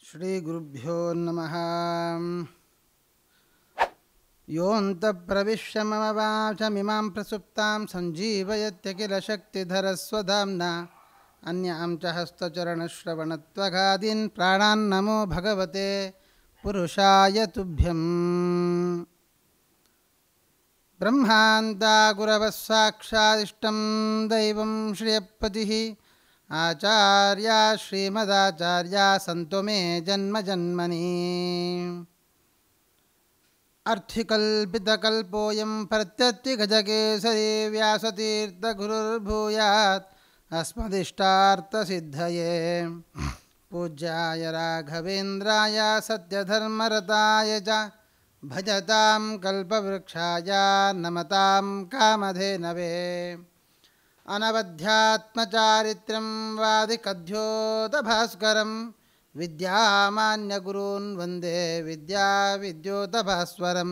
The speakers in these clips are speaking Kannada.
ಶ್ರೀಗುರುಭ್ಯೋ ನಮಃ. ಯೋऽन्तಃಪ್ರವಿಶ್ಯ ಮಮ ವಾಚಮಿಮಾಂ ಪ್ರಸುಪ್ತಾಂ ಸಂಜೀವಯತ್ಯಖಿಲ ಶಕ್ತಿಧರಸ್ವಧಾಮ್ನಾ ಅನ್ಯಾಂ ಚ ಹಸ್ತಚರಣಶ್ರವಣತ್ವಗಾದೀನ್ ಪ್ರಾಣಾನ್ ನಮೋ ಭಗವತೆ ಪುರುಷಾಯ ತುಭ್ಯಂ. ಬ್ರಹ್ಮಾಂತಾ ಗುರವಃ ಸಾಕ್ಷಾದಿಷ್ಟಂ ದೈವಂ ಶ್ರಿಯಃಪತಿಃ ಆಚಾರ್ಯ ಶ್ರೀಮದಾಚಾರ್ಯ ಸಂತು ಮೇ ಜನ್ಮ ಜನ್ಮನಿ. ಅರ್ಥಿಕಲ್ಪಿತಕಲ್ಪೋಯಂ ಪ್ರತ್ಯರ್ಥಿಗಜಕೇಸರಿ ವ್ಯಾಸತೀರ್ಥಗುರುರ್ಭೂಯಾತ್ ಅಸ್ಮದಿಷ್ಟಾರ್ಥಸಿದ್ಧಯೇ. ಪೂಜ್ಯಾಯ ರಾಘವೇಂದ್ರಾಯ ಸತ್ಯಧರ್ಮರತಾಯ ಚ ಭಜತಾಂ ಕಲ್ಪವೃಕ್ಷಾಯ ನಮತಾಂ ಕಾಮಧೇನವೇ. ಅನವಧ್ಯಾತ್ಮಚಾರಿತ್ರ್ಯಂ ವಾದಿಕದ್ಯೋತಭಾಸ್ಕರಂ ವಿದ್ಯಾಮಾನ್ಯಗುರೂನ್ ವಂದೇ ವಿದ್ಯಾವಿದ್ಯೋತಭಾಸ್ವರಂ.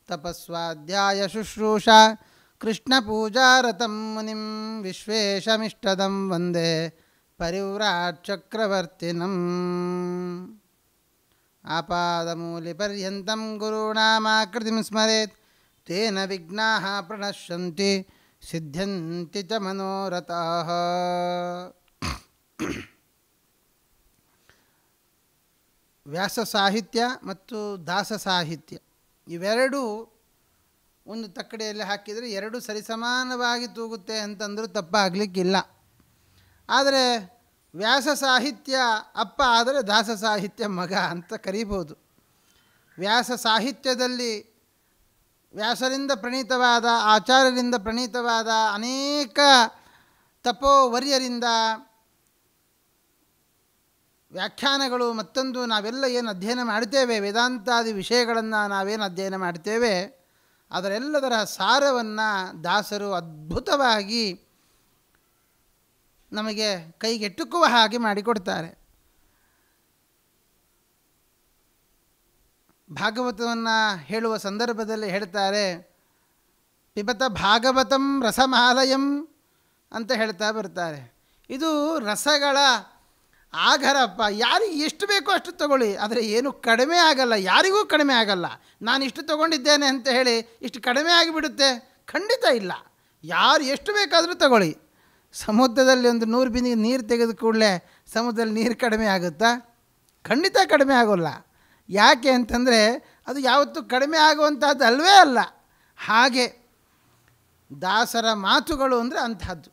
ತಪಸ್ವಾಧ್ಯಾಯ ಶುಶ್ರೂಷಾ ಕೃಷ್ಣಪೂಜಾರತಂ ಮುನಿಂ ವಿಶ್ವೇಶಮಿಷ್ಟದಂ ವಂದೇ ಪರಿವ್ರಾಟ್ ಚಕ್ರವರ್ತಿನಂ. ಆಪಾದಮೂಲಿಪರ್ಯಂతం ಗುರುಣಾಮಾಕೃತಿಂ ಸ್ಮರೇತ್ ತೇನ ವಿಘ್ನಾಃ ಪ್ರಣಶ್ಯಂತಿ ಸಿದ್ಧ್ಯಂತಿ ಚ ಮನೋರಥಾಃ. ವ್ಯಾಸ ಸಾಹಿತ್ಯ ಮತ್ತು ದಾಸ ಸಾಹಿತ್ಯ ಇವೆರಡೂ ಒಂದು ತಕ್ಕಡಿಯಲ್ಲಿ ಹಾಕಿದರೆ ಎರಡು ಸರಿಸಮಾನವಾಗಿ ತೂಗುತ್ತೆ ಅಂತಂದರೂ ತಪ್ಪಾಗಲಿಕ್ಕಿಲ್ಲ. ಆದರೆ ವ್ಯಾಸ ಸಾಹಿತ್ಯ ಅಪ್ಪ ಆದರೆ ದಾಸ ಸಾಹಿತ್ಯ ಮಗ ಅಂತ ಕರೀಬೋದು. ವ್ಯಾಸ ಸಾಹಿತ್ಯದಲ್ಲಿ ವ್ಯಾಸರಿಂದ ಪ್ರಣೀತವಾದ, ಆಚಾರ್ಯರಿಂದ ಪ್ರಣೀತವಾದ ಅನೇಕ ತಪೋವರ್ಯರಿಂದ ವ್ಯಾಖ್ಯಾನಗಳು, ಮತ್ತೊಂದು ನಾವೆಲ್ಲ ಏನು ಅಧ್ಯಯನ ಮಾಡ್ತೇವೆ, ವೇದಾಂತಾದಿ ವಿಷಯಗಳನ್ನು ನಾವೇನು ಅಧ್ಯಯನ ಮಾಡ್ತೇವೆ, ಅದರೆಲ್ಲದರ ಸಾರವನ್ನು ದಾಸರು ಅದ್ಭುತವಾಗಿ ನಮಗೆ ಕೈಗೆಟುಕುವ ಹಾಗೆ ಮಾಡಿಕೊಡ್ತಾರೆ. ಭಾಗವತವನ್ನು ಹೇಳುವ ಸಂದರ್ಭದಲ್ಲಿ ಹೇಳ್ತಾರೆ, ಪಿಬತ ಭಾಗವತಂ ರಸಮಾಲಯಂ ಅಂತ ಹೇಳ್ತಾ ಬರ್ತಾರೆ. ಇದು ರಸಗಳ ಆಗರಪ್ಪ. ಯಾರಿಗೆ ಎಷ್ಟು ಬೇಕೋ ಅಷ್ಟು ತಗೊಳ್ಳಿ, ಆದರೆ ಏನು ಕಡಿಮೆ ಆಗಲ್ಲ, ಯಾರಿಗೂ ಕಡಿಮೆ ಆಗಲ್ಲ. ನಾನು ಇಷ್ಟು ತಗೊಂಡಿದ್ದೇನೆ ಅಂತ ಹೇಳಿ ಇಷ್ಟು ಕಡಿಮೆ ಆಗಿಬಿಡುತ್ತೆ, ಖಂಡಿತ ಇಲ್ಲ. ಯಾರು ಎಷ್ಟು ಬೇಕಾದರೂ ತಗೊಳ್ಳಿ. ಸಮುದ್ರದಲ್ಲಿ ಒಂದು 100 ಬಿಂದಿ ನೀರು ತೆಗೆದ ಕೂಡಲೇ ಸಮುದ್ರದಲ್ಲಿ ನೀರು ಕಡಿಮೆ ಆಗುತ್ತಾ? ಖಂಡಿತ ಕಡಿಮೆ ಆಗೋಲ್ಲ. ಯಾಕೆ ಅಂತಂದರೆ ಅದು ಯಾವತ್ತೂ ಕಡಿಮೆ ಆಗುವಂಥದ್ದು ಅಲ್ವೇ ಅಲ್ಲ. ಹಾಗೆ ದಾಸರ ಮಾತುಗಳು ಅಂದರೆ ಅಂಥದ್ದು.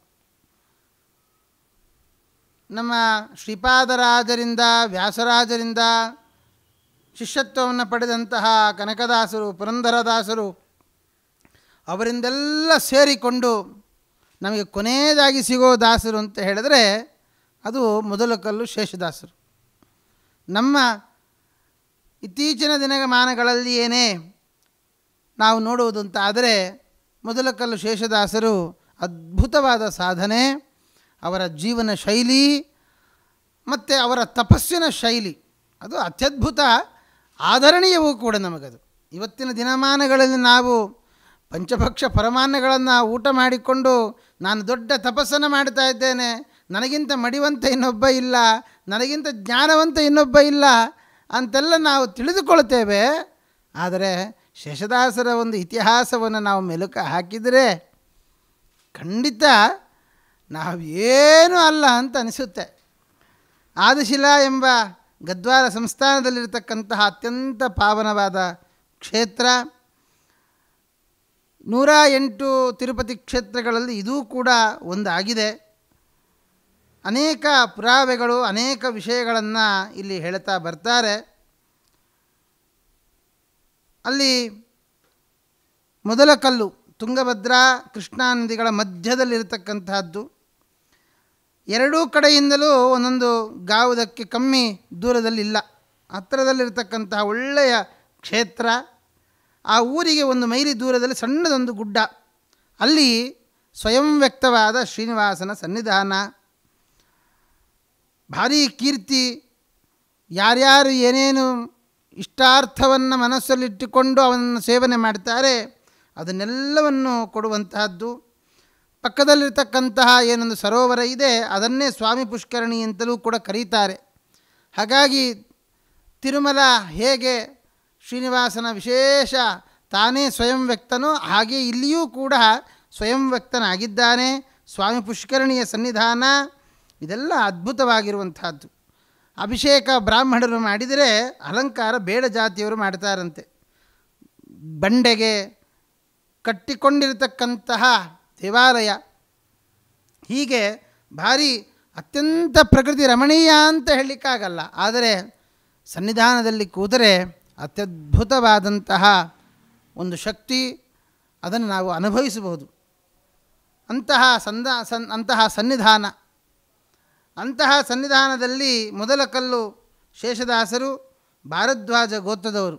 ನಮ್ಮ ಶ್ರೀಪಾದರಾಜರಿಂದ, ವ್ಯಾಸರಾಜರಿಂದ ಶಿಷ್ಯತ್ವವನ್ನು ಪಡೆದಂತಹ ಕನಕದಾಸರು, ಪುರಂದರದಾಸರು ಅವರಿಂದೆಲ್ಲ ಸೇರಿಕೊಂಡು ನಮಗೆ ಕೊನೆಯದಾಗಿ ಸಿಗೋ ದಾಸರು ಅಂತ ಹೇಳಿದ್ರೆ ಅದು ಮೊದಲಕಲ್ಲು ಶೇಷದಾಸರು. ನಮ್ಮ ಇತ್ತೀಚಿನ ದಿನಮಾನಗಳಲ್ಲಿ ಏನೇ ನಾವು ನೋಡುವುದು ಅಂತ ಆದರೆ ಮೊದಲಕಲ್ಲು ಶೇಷದಾಸರು ಅದ್ಭುತವಾದ ಸಾಧನೆ, ಅವರ ಜೀವನ ಶೈಲಿ ಮತ್ತು ಅವರ ತಪಸ್ಸಿನ ಶೈಲಿ ಅದು ಅತ್ಯದ್ಭುತ, ಆದರಣೀಯವೂ ಕೂಡ ನಮಗದು. ಇವತ್ತಿನ ದಿನಮಾನಗಳಲ್ಲಿ ನಾವು ಪಂಚಭಕ್ಷ ಪರಮಾನ್ನಗಳನ್ನು ಊಟ ಮಾಡಿಕೊಂಡು ನಾನು ದೊಡ್ಡ ತಪಸ್ಸನ್ನು ಮಾಡ್ತಾ ಇದ್ದೇನೆ, ನನಗಿಂತ ಮಡಿವಂತ ಇನ್ನೊಬ್ಬ ಇಲ್ಲ, ನನಗಿಂತ ಜ್ಞಾನವಂತ ಇನ್ನೊಬ್ಬ ಇಲ್ಲ ಅಂತೆಲ್ಲ ನಾವು ತಿಳಿದುಕೊಳ್ತೇವೆ. ಆದರೆ ಶೇಷದಾಸರ ಒಂದು ಇತಿಹಾಸವನ್ನು ನಾವು ಮೆಲುಕು ಹಾಕಿದರೆ ಖಂಡಿತ ನಾವೇನೂ ಅಲ್ಲ ಅಂತ ಅನಿಸುತ್ತೆ. ಆದಿಶಿಲಾ ಎಂಬ ಗದ್ವಾರ ಸಂಸ್ಥಾನದಲ್ಲಿರತಕ್ಕಂತಹ ಅತ್ಯಂತ ಪಾವನವಾದ ಕ್ಷೇತ್ರ, 108 ತಿರುಪತಿ ಕ್ಷೇತ್ರಗಳಲ್ಲಿ ಇದೂ ಕೂಡ ಒಂದಾಗಿದೆ. ಅನೇಕ ಪುರಾವೆಗಳು, ಅನೇಕ ವಿಷಯಗಳನ್ನು ಇಲ್ಲಿ ಹೇಳ್ತಾ ಬರ್ತಾರೆ. ಅಲ್ಲಿ ಮೊದಲಕಲ್ಲು ತುಂಗಭದ್ರಾ ಕೃಷ್ಣಾ ನದಿಗಳ ಮಧ್ಯದಲ್ಲಿರತಕ್ಕಂತಹದ್ದು. ಎರಡೂ ಕಡೆಯಿಂದಲೂ ಒಂದೊಂದು ಗಾವುದಕ್ಕೆ ಕಮ್ಮಿ ದೂರದಲ್ಲಿಲ್ಲ, ಹತ್ತಿರದಲ್ಲಿರತಕ್ಕಂತಹ ಒಳ್ಳೆಯ ಕ್ಷೇತ್ರ. ಆ ಊರಿಗೆ 1 ಮೈಲಿ ದೂರದಲ್ಲಿ ಸಣ್ಣದೊಂದು ಗುಡ್ಡ, ಅಲ್ಲಿ ಸ್ವಯಂ ವ್ಯಕ್ತವಾದ ಶ್ರೀನಿವಾಸನ ಸನ್ನಿಧಾನ. ಭಾರೀ ಕೀರ್ತಿ. ಯಾರ್ಯಾರು ಏನೇನು ಇಷ್ಟಾರ್ಥವನ್ನು ಮನಸ್ಸಲ್ಲಿಟ್ಟುಕೊಂಡು ಅವನನ್ನು ಸೇವನೆ ಮಾಡ್ತಾರೆ ಅದನ್ನೆಲ್ಲವನ್ನು ಕೊಡುವಂತಹದ್ದು. ಪಕ್ಕದಲ್ಲಿರ್ತಕ್ಕಂತಹ ಏನೊಂದು ಸರೋವರ ಇದೆ ಅದನ್ನೇ ಸ್ವಾಮಿ ಪುಷ್ಕರಣಿ ಅಂತಲೂ ಕೂಡ ಕರೀತಾರೆ. ಹಾಗಾಗಿ ತಿರುಮಲ ಹೇಗೆ ಶ್ರೀನಿವಾಸನ ವಿಶೇಷ ತಾನೇ ಸ್ವಯಂ ವ್ಯಕ್ತನೋ ಹಾಗೆ ಇಲ್ಲಿಯೂ ಕೂಡ ಸ್ವಯಂ ವ್ಯಕ್ತನಾಗಿದ್ದಾನೆ. ಸ್ವಾಮಿ ಪುಷ್ಕರಣಿಯ ಸನ್ನಿಧಾನ ಇದೆಲ್ಲ ಅದ್ಭುತವಾಗಿರುವಂಥದ್ದು. ಅಭಿಷೇಕ ಬ್ರಾಹ್ಮಣರು ಮಾಡಿದರೆ ಅಲಂಕಾರ ಬೇಡ ಜಾತಿಯವರು ಮಾಡ್ತಾರಂತೆ. ಬಂಡೆಗೆ ಕಟ್ಟಿಕೊಂಡಿರತಕ್ಕಂತಹ ದೇವಾಲಯ ಹೀಗೆ ಭಾರಿ ಅತ್ಯಂತ ಪ್ರಕೃತಿ ರಮಣೀಯ ಅಂತ ಹೇಳಲಿಕ್ಕಾಗಲ್ಲ. ಆದರೆ ಸನ್ನಿಧಾನದಲ್ಲಿ ಕೂತರೆ ಅತ್ಯದ್ಭುತವಾದಂತಹ ಒಂದು ಶಕ್ತಿ, ಅದನ್ನು ನಾವು ಅನುಭವಿಸಬಹುದು. ಅಂತಹ ಸನ್ನಿಧಾನದಲ್ಲಿ ಮೊದಲ ಕಲ್ಲು ಶೇಷದಾಸರು ಭಾರದ್ವಾಜ ಗೋತ್ರದವರು.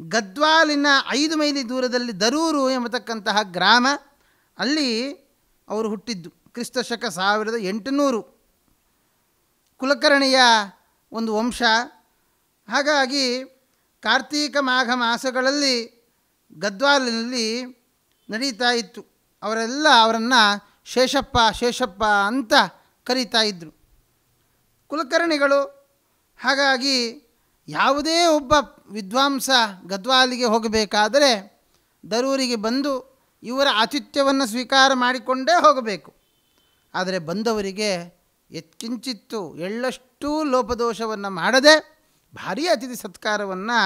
ಗದ್ವಾಲಿನ 5 ಮೈಲಿ ದೂರದಲ್ಲಿ ದರೂರು ಎಂಬತಕ್ಕಂತಹ ಗ್ರಾಮ, ಅಲ್ಲಿ ಅವರು ಹುಟ್ಟಿದ್ದು. ಕ್ರಿಸ್ತಶಕ 1800. ಕುಲಕರ್ಣಿಯ ಒಂದು ವಂಶ. ಹಾಗಾಗಿ ಕಾರ್ತೀಕ ಮಾಘ ಮಾಸಗಳಲ್ಲಿ ಗದ್ವಾಲಿನಲ್ಲಿ ನಡೀತಾ ಇತ್ತು. ಅವರನ್ನು ಶೇಷಪ್ಪ ಅಂತ ಕರೀತಾ ಇದ್ದರು ಕುಲಕರ್ಣಿಗಳು. ಹಾಗಾಗಿ ಯಾವುದೇ ಒಬ್ಬ ವಿದ್ವಾಂಸ ಗದ್ವಾಲಿಗೆ ಹೋಗಬೇಕಾದರೆ ದರೂರಿಗೆ ಬಂದು ಇವರ ಆತಿಥ್ಯವನ್ನು ಸ್ವೀಕಾರ ಮಾಡಿಕೊಂಡೇ ಹೋಗಬೇಕು. ಆದರೆ ಬಂದವರಿಗೆ ಎತ್ಕಿಂಚಿತ್ತು ಎಳ್ಳಷ್ಟೂ ಲೋಪದೋಷವನ್ನು ಮಾಡದೆ ಭಾರೀ ಅತಿಥಿ ಸತ್ಕಾರವನ್ನು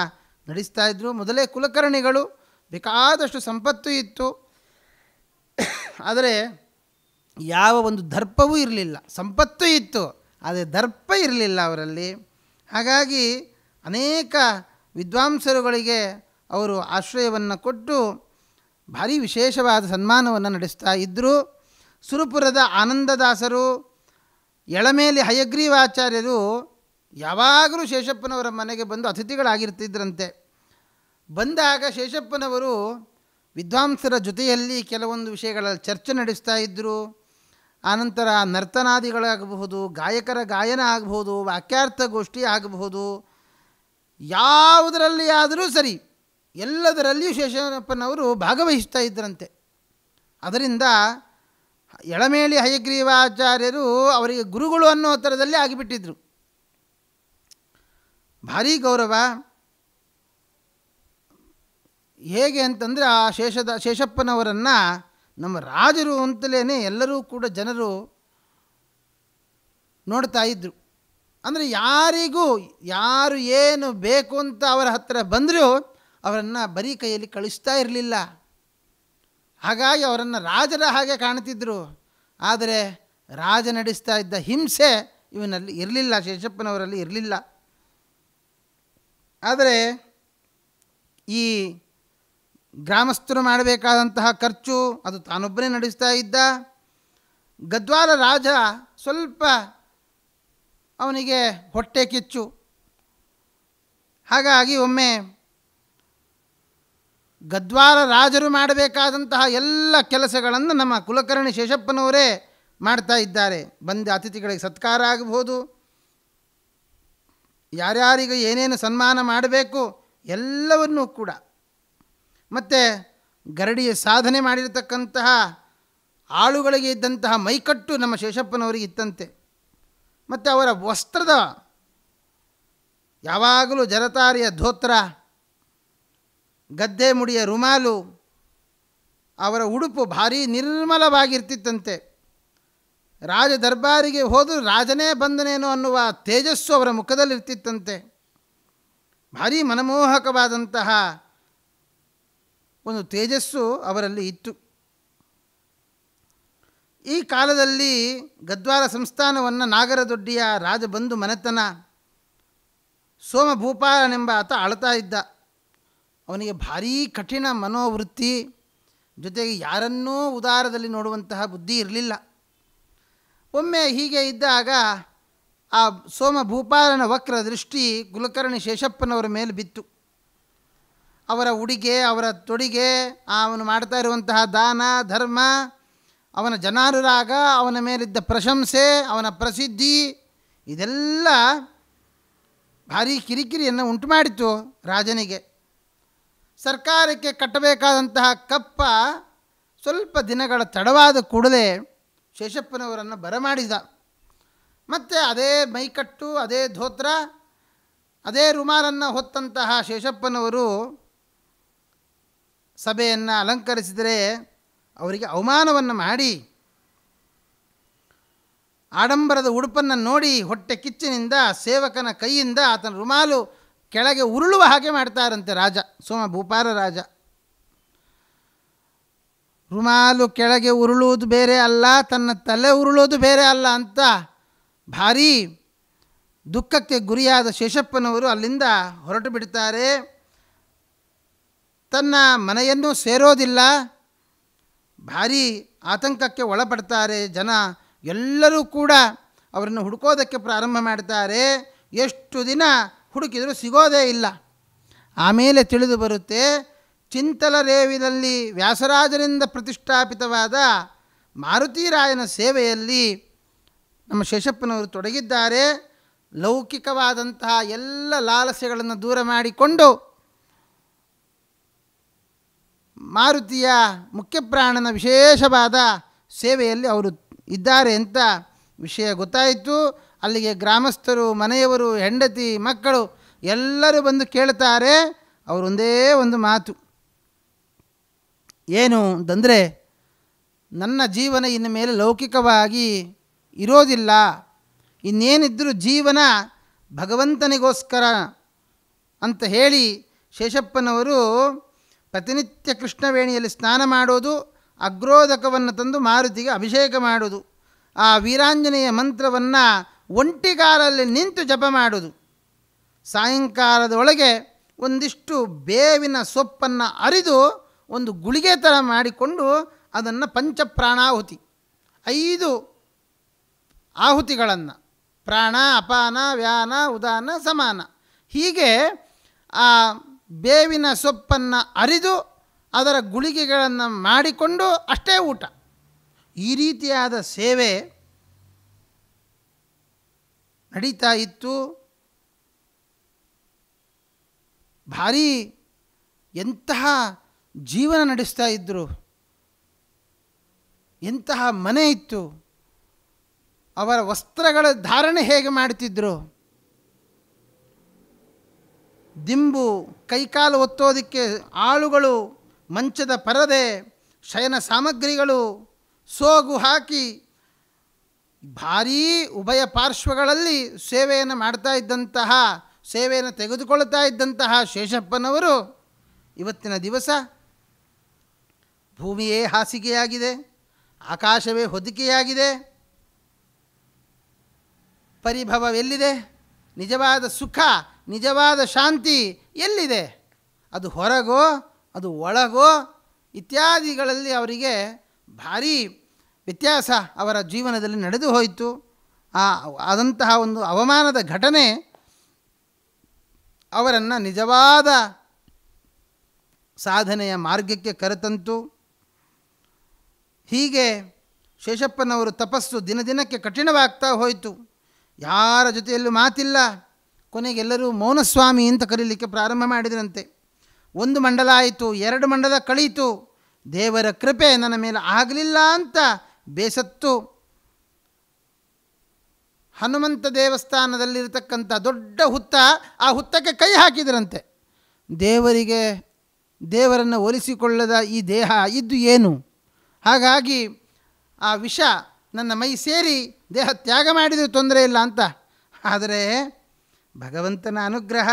ನಡೆಸ್ತಾ ಇದ್ದರು. ಮೊದಲೇ ಕುಲಕರ್ಣಿಗಳು ಬೇಕಾದಷ್ಟು ಸಂಪತ್ತು ಇತ್ತು, ಆದರೆ ಯಾವ ಒಂದು ದರ್ಪವೂ ಇರಲಿಲ್ಲ. ಸಂಪತ್ತು ಇತ್ತು, ಆದರೆ ದರ್ಪ ಇರಲಿಲ್ಲ ಅವರಲ್ಲಿ. ಹಾಗಾಗಿ ಅನೇಕ ವಿದ್ವಾಂಸರುಗಳಿಗೆ ಅವರು ಆಶ್ರಯವನ್ನು ಕೊಟ್ಟು ಭಾರಿ ವಿಶೇಷವಾದ ಸನ್ಮಾನವನ್ನು ನಡೆಸ್ತಾ ಇದ್ದರು. ಸುರಪುರದ ಆನಂದದಾಸರು, ಎಳಮೇಲಿ ಹಯಗ್ರೀವಾಚಾರ್ಯರು ಯಾವಾಗಲೂ ಶೇಷಪ್ಪನವರ ಮನೆಗೆ ಬಂದು ಅತಿಥಿಗಳಾಗಿರ್ತಿದ್ರಂತೆ. ಬಂದಾಗ ಶೇಷಪ್ಪನವರು ವಿದ್ವಾಂಸರ ಜೊತೆಯಲ್ಲಿ ಕೆಲವೊಂದು ವಿಷಯಗಳಲ್ಲಿ ಚರ್ಚೆ ನಡೆಸ್ತಾ ಇದ್ದರು. ಆನಂತರ ನರ್ತನಾದಿಗಳಾಗಬಹುದು, ಗಾಯಕರ ಗಾಯನ ಆಗಬಹುದು, ವಾಕ್ಯಾರ್ಥ ಗೋಷ್ಠಿ ಆಗಬಹುದು, ಯಾವುದರಲ್ಲಿ ಆದರೂ ಸರಿ ಎಲ್ಲದರಲ್ಲಿಯೂ ಶೇಷಪ್ಪನವರು ಭಾಗವಹಿಸ್ತಾ ಇದ್ದರಂತೆ. ಅದರಿಂದ ಎಳಮೇಲಿ ಹಯಗ್ರೀವಾಚಾರ್ಯರು ಅವರಿಗೆ ಗುರುಗಳು ಅನ್ನೋ ಥರದಲ್ಲಿ ಆಗಿಬಿಟ್ಟಿದ್ರು. ಭಾರೀ ಗೌರವ. ಹೇಗೆ ಅಂತಂದರೆ ಆ ಶೇಷಪ್ಪನವರನ್ನು ನಮ್ಮ ರಾಜರು ಅಂತಲೇ ಎಲ್ಲರೂ ಕೂಡ ಜನರು ನೋಡ್ತಾ ಇದ್ದರು. ಅಂದರೆ ಯಾರು ಏನು ಬೇಕು ಅಂತ ಅವರ ಹತ್ತಿರ ಬಂದರೂ ಅವರನ್ನು ಬರೀ ಕೈಯಲ್ಲಿ ಕಳಿಸ್ತಾ ಇರಲಿಲ್ಲ. ಹಾಗಾಗಿ ಅವರನ್ನು ರಾಜರ ಹಾಗೆ ಕಾಣ್ತಿದ್ದರು. ಆದರೆ ರಾಜ ನಡೆಸ್ತಾ ಇದ್ದ ಹಿಂಸೆ ಇವನಲ್ಲಿ ಇರಲಿಲ್ಲ, ಶೇಷಪ್ಪನವರಲ್ಲಿ ಇರಲಿಲ್ಲ. ಆದರೆ ಈ ಗ್ರಾಮಸ್ಥರು ಮಾಡಬೇಕಾದಂತಹ ಖರ್ಚು ಅದು ತಾನೊಬ್ಬನೇ ನಡೆಸ್ತಾ ಇದ್ದ. ಗದ್ವಾಲ ರಾಜ ಸ್ವಲ್ಪ ಅವನಿಗೆ ಹೊಟ್ಟೆ ಕಿಚ್ಚು. ಹಾಗಾಗಿ ಒಮ್ಮೆ ಗದ್ವಾಲ ರಾಜರು ಮಾಡಬೇಕಾದಂತಹ ಎಲ್ಲ ಕೆಲಸಗಳನ್ನು ನಮ್ಮ ಕುಲಕರ್ಣಿ ಶೇಷಪ್ಪನವರೇ ಮಾಡ್ತಾ ಇದ್ದಾರೆ. ಬಂದ ಅತಿಥಿಗಳಿಗೆ ಸತ್ಕಾರ ಆಗಬಹುದು, ಯಾರ್ಯಾರಿಗೆ ಏನೇನು ಸನ್ಮಾನ ಮಾಡಬೇಕು ಎಲ್ಲವನ್ನೂ ಕೂಡ. ಮತ್ತು ಗರಡಿಯ ಸಾಧನೆ ಮಾಡಿರತಕ್ಕಂತಹ ಆಳುಗಳಿಗೆ ಇದ್ದಂತಹ ಮೈಕಟ್ಟು ನಮ್ಮ ಶೇಷಪ್ಪನವರಿಗೆ ಇತ್ತಂತೆ. ಮತ್ತು ಅವರ ವಸ್ತ್ರದ ಯಾವಾಗಲೂ ಜರತಾರಿಯ ಧೋತ್ರ, ಗದ್ದೆ ಮುಡಿಯ ರುಮಾಲು, ಅವರ ಉಡುಪು ಭಾರೀ ನಿರ್ಮಲವಾಗಿರ್ತಿತ್ತಂತೆ. ರಾಜ ದರ್ಬಾರಿಗೆ ಹೋದರೂ ರಾಜನೇ ಬಂದನೇನೋ ಅನ್ನುವ ತೇಜಸ್ಸು ಅವರ ಮುಖದಲ್ಲಿರ್ತಿತ್ತಂತೆ. ಭಾರೀ ಮನಮೋಹಕವಾದಂತಹ ಒಂದು ತೇಜಸ್ಸು ಅವರಲ್ಲಿ ಇತ್ತು. ಈ ಕಾಲದಲ್ಲಿ ಗದ್ವಾಲ ಸಂಸ್ಥಾನವನ್ನು ನಾಗರದೊಡ್ಡಿಯ ರಾಜಬಂಧು ಮನೆತನ ಸೋಮಭೂಪಾಲನೆಂಬ ಆತ ಆಳ್ತಾ ಇದ್ದ. ಅವನಿಗೆ ಭಾರೀ ಕಠಿಣ ಮನೋವೃತ್ತಿ, ಜೊತೆಗೆ ಯಾರನ್ನೂ ಉದಾರದಲ್ಲಿ ನೋಡುವಂತಹ ಬುದ್ಧಿ ಇರಲಿಲ್ಲ. ಒಮ್ಮೆ ಹೀಗೆ ಇದ್ದಾಗ ಆ ಸೋಮಭೂಪಾಲನ ವಕ್ರ ದೃಷ್ಟಿ ಕುಲಕರ್ಣಿ ಶೇಷಪ್ಪನವರ ಮೇಲೆ ಬಿತ್ತು. ಅವರ ಉಡಿಗೆ, ಅವರ ತೊಡಿಗೆ, ಅವನು ಮಾಡ್ತಾ ಇರುವಂತಹ ದಾನ ಧರ್ಮ, ಅವನ ಜನಾನುರಾಗ, ಅವನ ಮೇಲಿದ್ದ ಪ್ರಶಂಸೆ, ಅವನ ಪ್ರಸಿದ್ಧಿ, ಇದೆಲ್ಲ ಭಾರೀ ಕಿರಿಕಿರಿಯನ್ನು ಉಂಟು ಮಾಡಿತು ರಾಜನಿಗೆ. ಸರ್ಕಾರಕ್ಕೆ ಕಟ್ಟಬೇಕಾದಂತಹ ಕಪ್ಪ ಸ್ವಲ್ಪ ದಿನಗಳ ತಡವಾದ ಕೂಡಲೇ ಶೇಷಪ್ಪನವರನ್ನು ಬರಮಾಡಿದ. ಮತ್ತು ಅದೇ ಮೈಕಟ್ಟು, ಅದೇ ಧೋತ್ರ, ಅದೇ ರುಮಾಲನ್ನು ಹೊತ್ತಂತಹ ಶೇಷಪ್ಪನವರು ಸಭೆಯನ್ನು ಅಲಂಕರಿಸಿದರೆ ಅವರಿಗೆ ಅವಮಾನವನ್ನು ಮಾಡಿ ಆಡಂಬರದ ಉಡುಪನ್ನು ನೋಡಿ ಹೊಟ್ಟೆ ಕಿಚ್ಚಿನಿಂದ ಸೇವಕನ ಕೈಯಿಂದ ಆತನ ರುಮಾಲು ಕೆಳಗೆ ಉರುಳುವ ಹಾಗೆ ಮಾಡ್ತಾರಂತೆ ರಾಜ, ಸೋಮ ಭೂಪಾಲ ರಾಜ. ರುಮಾಲು ಕೆಳಗೆ ಉರುಳುವುದು ಬೇರೆ ಅಲ್ಲ, ತನ್ನ ತಲೆ ಉರುಳೋದು ಬೇರೆ ಅಲ್ಲ ಅಂತ ಭಾರೀ ದುಃಖಕ್ಕೆ ಗುರಿಯಾದ ಶೇಷಪ್ಪನವರು ಅಲ್ಲಿಂದ ಹೊರಟು ಬಿಡ್ತಾರೆ. ತನ್ನ ಮನೆಯನ್ನು ಸೇರೋದಿಲ್ಲ, ಭಾರೀ ಆತಂಕಕ್ಕೆ ಒಳಪಡ್ತಾರೆ. ಜನ ಎಲ್ಲರೂ ಕೂಡ ಅವರನ್ನು ಹುಡುಕೋದಕ್ಕೆ ಪ್ರಾರಂಭ ಮಾಡ್ತಾರೆ. ಎಷ್ಟು ದಿನ ಹುಡುಕಿದರೂ ಸಿಗೋದೇ ಇಲ್ಲ. ಆಮೇಲೆ ತಿಳಿದು ಬರುತ್ತೆ, ಚಿಂತಲರೇವಿನಲ್ಲಿ ವ್ಯಾಸರಾಜರಿಂದ ಪ್ರತಿಷ್ಠಾಪಿತವಾದ ಮಾರುತಿರಾಯನ ಸೇವೆಯಲ್ಲಿ ನಮ್ಮ ಶೇಷಪ್ಪನವರು ತೊಡಗಿದ್ದಾರೆ. ಲೌಕಿಕವಾದಂತಹ ಎಲ್ಲ ಲಾಲಸೆಗಳನ್ನು ದೂರ ಮಾಡಿಕೊಂಡು ಮಾರುತಿಯ ಮುಖ್ಯಪ್ರಾಣನ ವಿಶೇಷವಾದ ಸೇವೆಯಲ್ಲಿ ಅವರು ಇದ್ದಾರೆ ಅಂತ ವಿಷಯ ಗೊತ್ತಾಯಿತು. ಅಲ್ಲಿಗೆ ಗ್ರಾಮಸ್ಥರು, ಮನೆಯವರು, ಹೆಂಡತಿ, ಮಕ್ಕಳು ಎಲ್ಲರೂ ಬಂದು ಕೇಳ್ತಾರೆ. ಅವರೊಂದೇ ಒಂದು ಮಾತು, ಏನು ಅಂತಂದರೆ, ನನ್ನ ಜೀವನ ಇನ್ನು ಮೇಲೆ ಲೌಕಿಕವಾಗಿ ಇರೋದಿಲ್ಲ, ಇನ್ನೇನಿದ್ದರೂ ಜೀವನ ಭಗವಂತನಿಗೋಸ್ಕರ ಅಂತ ಹೇಳಿ ಶೇಷಪ್ಪನವರು ಪ್ರತಿನಿತ್ಯ ಕೃಷ್ಣವೇಣಿಯಲ್ಲಿ ಸ್ನಾನ ಮಾಡೋದು, ಅಗ್ರೋದಕವನ್ನು ತಂದು ಮಾರುತಿಗೆ ಅಭಿಷೇಕ ಮಾಡೋದು, ಆ ವೀರಾಂಜನೇಯ ಮಂತ್ರವನ್ನು ಒಂಟಿಗಾಲಲ್ಲಿ ನಿಂತು ಜಪ ಮಾಡೋದು, ಸಾಯಂಕಾಲದೊಳಗೆ ಒಂದಿಷ್ಟು ಬೇವಿನ ಸೊಪ್ಪನ್ನು ಅರಿದು ಒಂದು ಗುಳಿಗೆ ಥರ ಮಾಡಿಕೊಂಡು ಅದನ್ನು ಪಂಚಪ್ರಾಣಾಹುತಿ 5 ಆಹುತಿಗಳನ್ನು ಪ್ರಾಣ, ಅಪಾನ, ವ್ಯಾನ, ಉದಾನ, ಸಮಾನ, ಹೀಗೆ ಆ ಬೇವಿನ ಸೊಪ್ಪನ್ನು ಅರಿದು ಅದರ ಗುಳಿಗೆಗಳನ್ನು ಮಾಡಿಕೊಂಡು ಅಷ್ಟೇ ಊಟ. ಈ ರೀತಿಯಾದ ಸೇವೆ ನಡೀತಾ ಇತ್ತು. ಭಾರೀ ಎಂತಹ ಜೀವನ ನಡೆಸ್ತಾ ಇದ್ದರು, ಎಂತಹ ಮನೆ ಇತ್ತು, ಅವರ ವಸ್ತ್ರಗಳ ಧಾರಣೆ ಹೇಗೆ ಮಾಡ್ತಿದ್ರು, ದಿಂಬು, ಕೈಕಾಲು ಒತ್ತೋದಕ್ಕೆ ಆಳುಗಳು, ಮಂಚದ ಪರದೆ, ಶಯನ ಸಾಮಗ್ರಿಗಳು, ಸೋಗು ಹಾಕಿ ಭಾರೀ ಉಭಯ ಪಾರ್ಶ್ವಗಳಲ್ಲಿ ಸೇವೆಯನ್ನು ಮಾಡ್ತಾ ಇದ್ದಂತಹ, ಸೇವೆಯನ್ನು ತೆಗೆದುಕೊಳ್ತಾ ಇದ್ದಂತಹ ಶೇಷಪ್ಪನವರು ಇವತ್ತಿನ ದಿವಸ ಭೂಮಿಯೇ ಹಾಸಿಗೆಯಾಗಿದೆ, ಆಕಾಶವೇ ಹೊದಿಕೆಯಾಗಿದೆ, ಪರಿಭವವೆಲ್ಲಿದೆ, ನಿಜವಾದ ಸುಖ, ನಿಜವಾದ ಶಾಂತಿ ಎಲ್ಲಿದೆ? ಅದು ಹೊರಗೋ, ಅದು ಒಳಗೋ ಇತ್ಯಾದಿಗಳಲ್ಲಿ ಅವರಿಗೆ ಭಾರೀ ವ್ಯತ್ಯಾಸ ಅವರ ಜೀವನದಲ್ಲಿ ನಡೆದು ಹೋಯಿತು. ಆದಂತಹ ಒಂದು ಅವಮಾನದ ಘಟನೆ ಅವರನ್ನು ನಿಜವಾದ ಸಾಧನೆಯ ಮಾರ್ಗಕ್ಕೆ ಕರೆತಂತು. ಹೀಗೆ ಶೇಷಪ್ಪನವರು ತಪಸ್ಸು ದಿನದಿನಕ್ಕೆ ಕಠಿಣವಾಗ್ತಾ ಹೋಯಿತು. ಯಾರ ಜೊತೆಯಲ್ಲೂ ಮಾತಿಲ್ಲ. ಕೊನೆಗೆಲ್ಲರೂ ಮೌನಸ್ವಾಮಿ ಅಂತ ಕರೀಲಿಕ್ಕೆ ಪ್ರಾರಂಭ ಮಾಡಿದರಂತೆ. 1 ಮಂಡಲ ಆಯಿತು, 2 ಮಂಡಲ ಕಳೀತು. ದೇವರ ಕೃಪೆ ನನ್ನ ಮೇಲೆ ಆಗಲಿಲ್ಲ ಅಂತ ಬೇಸತ್ತು ಹನುಮಂತ ದೇವಸ್ಥಾನದಲ್ಲಿರತಕ್ಕಂಥ ದೊಡ್ಡ ಹುತ್ತ, ಆ ಹುತ್ತಕ್ಕೆ ಕೈ ಹಾಕಿದರಂತೆ. ದೇವರನ್ನು ಒಲಿಸಿಕೊಳ್ಳದ ಈ ದೇಹ ಇದ್ದು ಏನು? ಹಾಗಾಗಿ ಆ ವಿಷ ನನ್ನ ಮೈ ಸೇರಿ ದೇಹ ತ್ಯಾಗ ಮಾಡಿದರೂ ತೊಂದರೆ ಇಲ್ಲ ಅಂತ. ಆದರೆ ಭಗವಂತನ ಅನುಗ್ರಹ,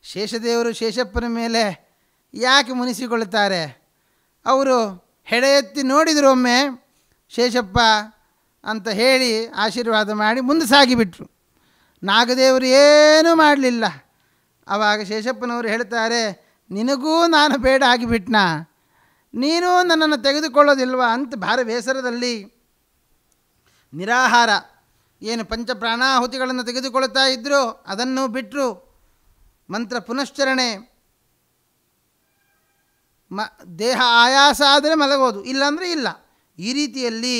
ಶೇಷದೇವರು ಶೇಷಪ್ಪನ ಮೇಲೆ ಯಾಕೆ ಮುನಿಸಿಕೊಳ್ಳುತ್ತಾರೆ? ಅವರು ಹೆಡೆ ಎತ್ತಿ ನೋಡಿದರು ಒಮ್ಮೆ, ಶೇಷಪ್ಪ ಅಂತ ಹೇಳಿ ಆಶೀರ್ವಾದ ಮಾಡಿ ಮುಂದೆ ಸಾಗಿಬಿಟ್ರು. ನಾಗದೇವರು ಏನೂ ಮಾಡಲಿಲ್ಲ. ಆವಾಗ ಶೇಷಪ್ಪನವರು ಹೇಳ್ತಾರೆ, ನಿನಗೂ ನಾನು ಬೇಡ ಆಗಿಬಿಟ್ನಾ, ನೀನು ನನ್ನನ್ನು ತೆಗೆದುಕೊಳ್ಳೋದಿಲ್ವಾ ಅಂತ ಭಾರ ಬೇಸರದಲ್ಲಿ ನಿರಾಹಾರ, ಏನು ಪಂಚಪ್ರಾಣಾಹುತಿಗಳನ್ನು ತೆಗೆದುಕೊಳ್ತಾ ಇದ್ದರು ಅದನ್ನು ಬಿಟ್ಟರು. ಮಂತ್ರ ಪುನಶ್ಚರಣೆ, ದೇಹ ಆಯಾಸ ಆದರೆ ಮಲಗೋದು, ಇಲ್ಲಾಂದರೆ ಇಲ್ಲ. ಈ ರೀತಿಯಲ್ಲಿ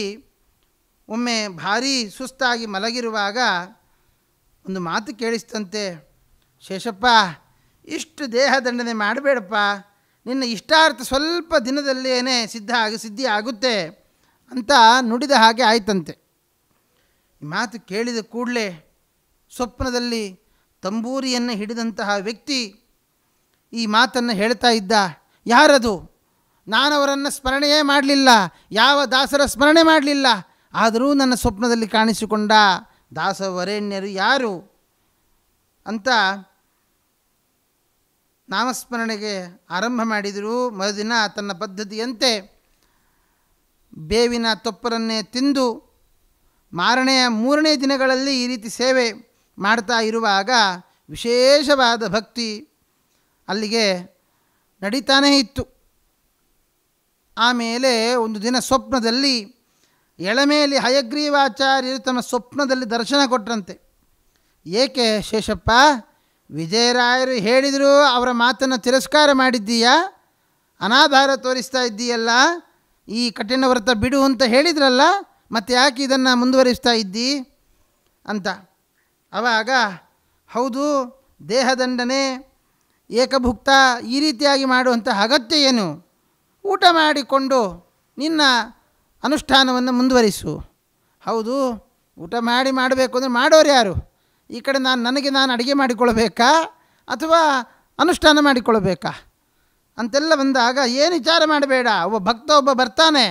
ಒಮ್ಮೆ ಭಾರೀ ಸುಸ್ತಾಗಿ ಮಲಗಿರುವಾಗ ಒಂದು ಮಾತು ಕೇಳಿಸ್ತಂತೆ, ಶೇಷಪ್ಪ ಇಷ್ಟು ದೇಹ ದಂಡನೆ ಮಾಡಬೇಡಪ್ಪ, ನಿನ್ನ ಇಷ್ಟಾರ್ಥ ಸ್ವಲ್ಪ ದಿನದಲ್ಲೇನೆ ಸಿದ್ಧಿ ಆಗುತ್ತೆ ಅಂತ ನುಡಿದ ಹಾಗೆ ಆಯ್ತಂತೆ. ಈ ಮಾತು ಕೇಳಿದ ಕೂಡಲೇ ಸ್ವಪ್ನದಲ್ಲಿ ತಂಬೂರಿಯನ್ನು ಹಿಡಿದಂತಹ ವ್ಯಕ್ತಿ ಈ ಮಾತನ್ನು ಹೇಳ್ತಾ ಇದ್ದ. ಯಾರದು? ನಾನವರನ್ನು ಸ್ಮರಣೆಯೇ ಮಾಡಲಿಲ್ಲ, ಯಾವ ದಾಸರ ಸ್ಮರಣೆ ಮಾಡಲಿಲ್ಲ, ಆದರೂ ನನ್ನ ಸ್ವಪ್ನದಲ್ಲಿ ಕಾಣಿಸಿಕೊಂಡ ದಾಸವರೇಣ್ಯರು ಯಾರು ಅಂತ ನಾಮಸ್ಮರಣೆಗೆ ಆರಂಭ ಮಾಡಿದರು. ಮರುದಿನ ತನ್ನ ಪದ್ಧತಿಯಂತೆ ಬೇವಿನ ತೊಪ್ಪರನ್ನೇ ತಿಂದು ಮಾರನೆಯ 3ನೇ ದಿನಗಳಲ್ಲಿ ಈ ರೀತಿ ಸೇವೆ ಮಾಡ್ತಾ ಇರುವಾಗ ವಿಶೇಷವಾದ ಭಕ್ತಿ ಅಲ್ಲಿಗೆ ನಡೀತಾನೇ ಇತ್ತು. ಆಮೇಲೆ ಒಂದು ದಿನ ಸ್ವಪ್ನದಲ್ಲಿ ಎಳಮೇಲಿ ಹಯಗ್ರೀವಾಚಾರ್ಯರು ತಮ್ಮ ಸ್ವಪ್ನದಲ್ಲಿ ದರ್ಶನ ಕೊಟ್ಟರಂತೆ. ಏಕೆ ಶೇಷಪ್ಪ, ವಿಜಯರಾಯರು ಹೇಳಿದರು, ಅವರ ಮಾತನ್ನು ತಿರಸ್ಕಾರ ಮಾಡಿದ್ದೀಯಾ, ಅನಾಧಾರ ತೋರಿಸ್ತಾ ಇದ್ದೀಯಲ್ಲ, ಈ ಕಠಿಣ ವ್ರತ ಬಿಡು ಅಂತ ಹೇಳಿದ್ರಲ್ಲ, ಮತ್ತು ಯಾಕೆ ಇದನ್ನು ಮುಂದುವರಿಸ್ತಾ ಇದ್ದಿ ಅಂತ. ಆವಾಗ ಹೌದು, ದೇಹದಂಡನೆ, ಏಕಭುಕ್ತ ಈ ರೀತಿಯಾಗಿ ಮಾಡುವಂಥ ಅಗತ್ಯ ಏನು? ಊಟ ಮಾಡಿಕೊಂಡು ನಿನ್ನ ಅನುಷ್ಠಾನವನ್ನು ಮುಂದುವರಿಸು. ಹೌದು, ಊಟ ಮಾಡಬೇಕು ಅಂದರೆ ಮಾಡೋರು ಯಾರು? ಈ ಕಡೆ ನನಗೆ ನಾನು ಅಡುಗೆ ಮಾಡಿಕೊಳ್ಬೇಕಾ ಅಥವಾ ಅನುಷ್ಠಾನ ಮಾಡಿಕೊಳ್ಬೇಕಾ ಅಂತೆಲ್ಲ ಬಂದಾಗ ಏನು ವಿಚಾರ ಮಾಡಬೇಡ. ಒಬ್ಬ ಬರ್ತಾನೆ,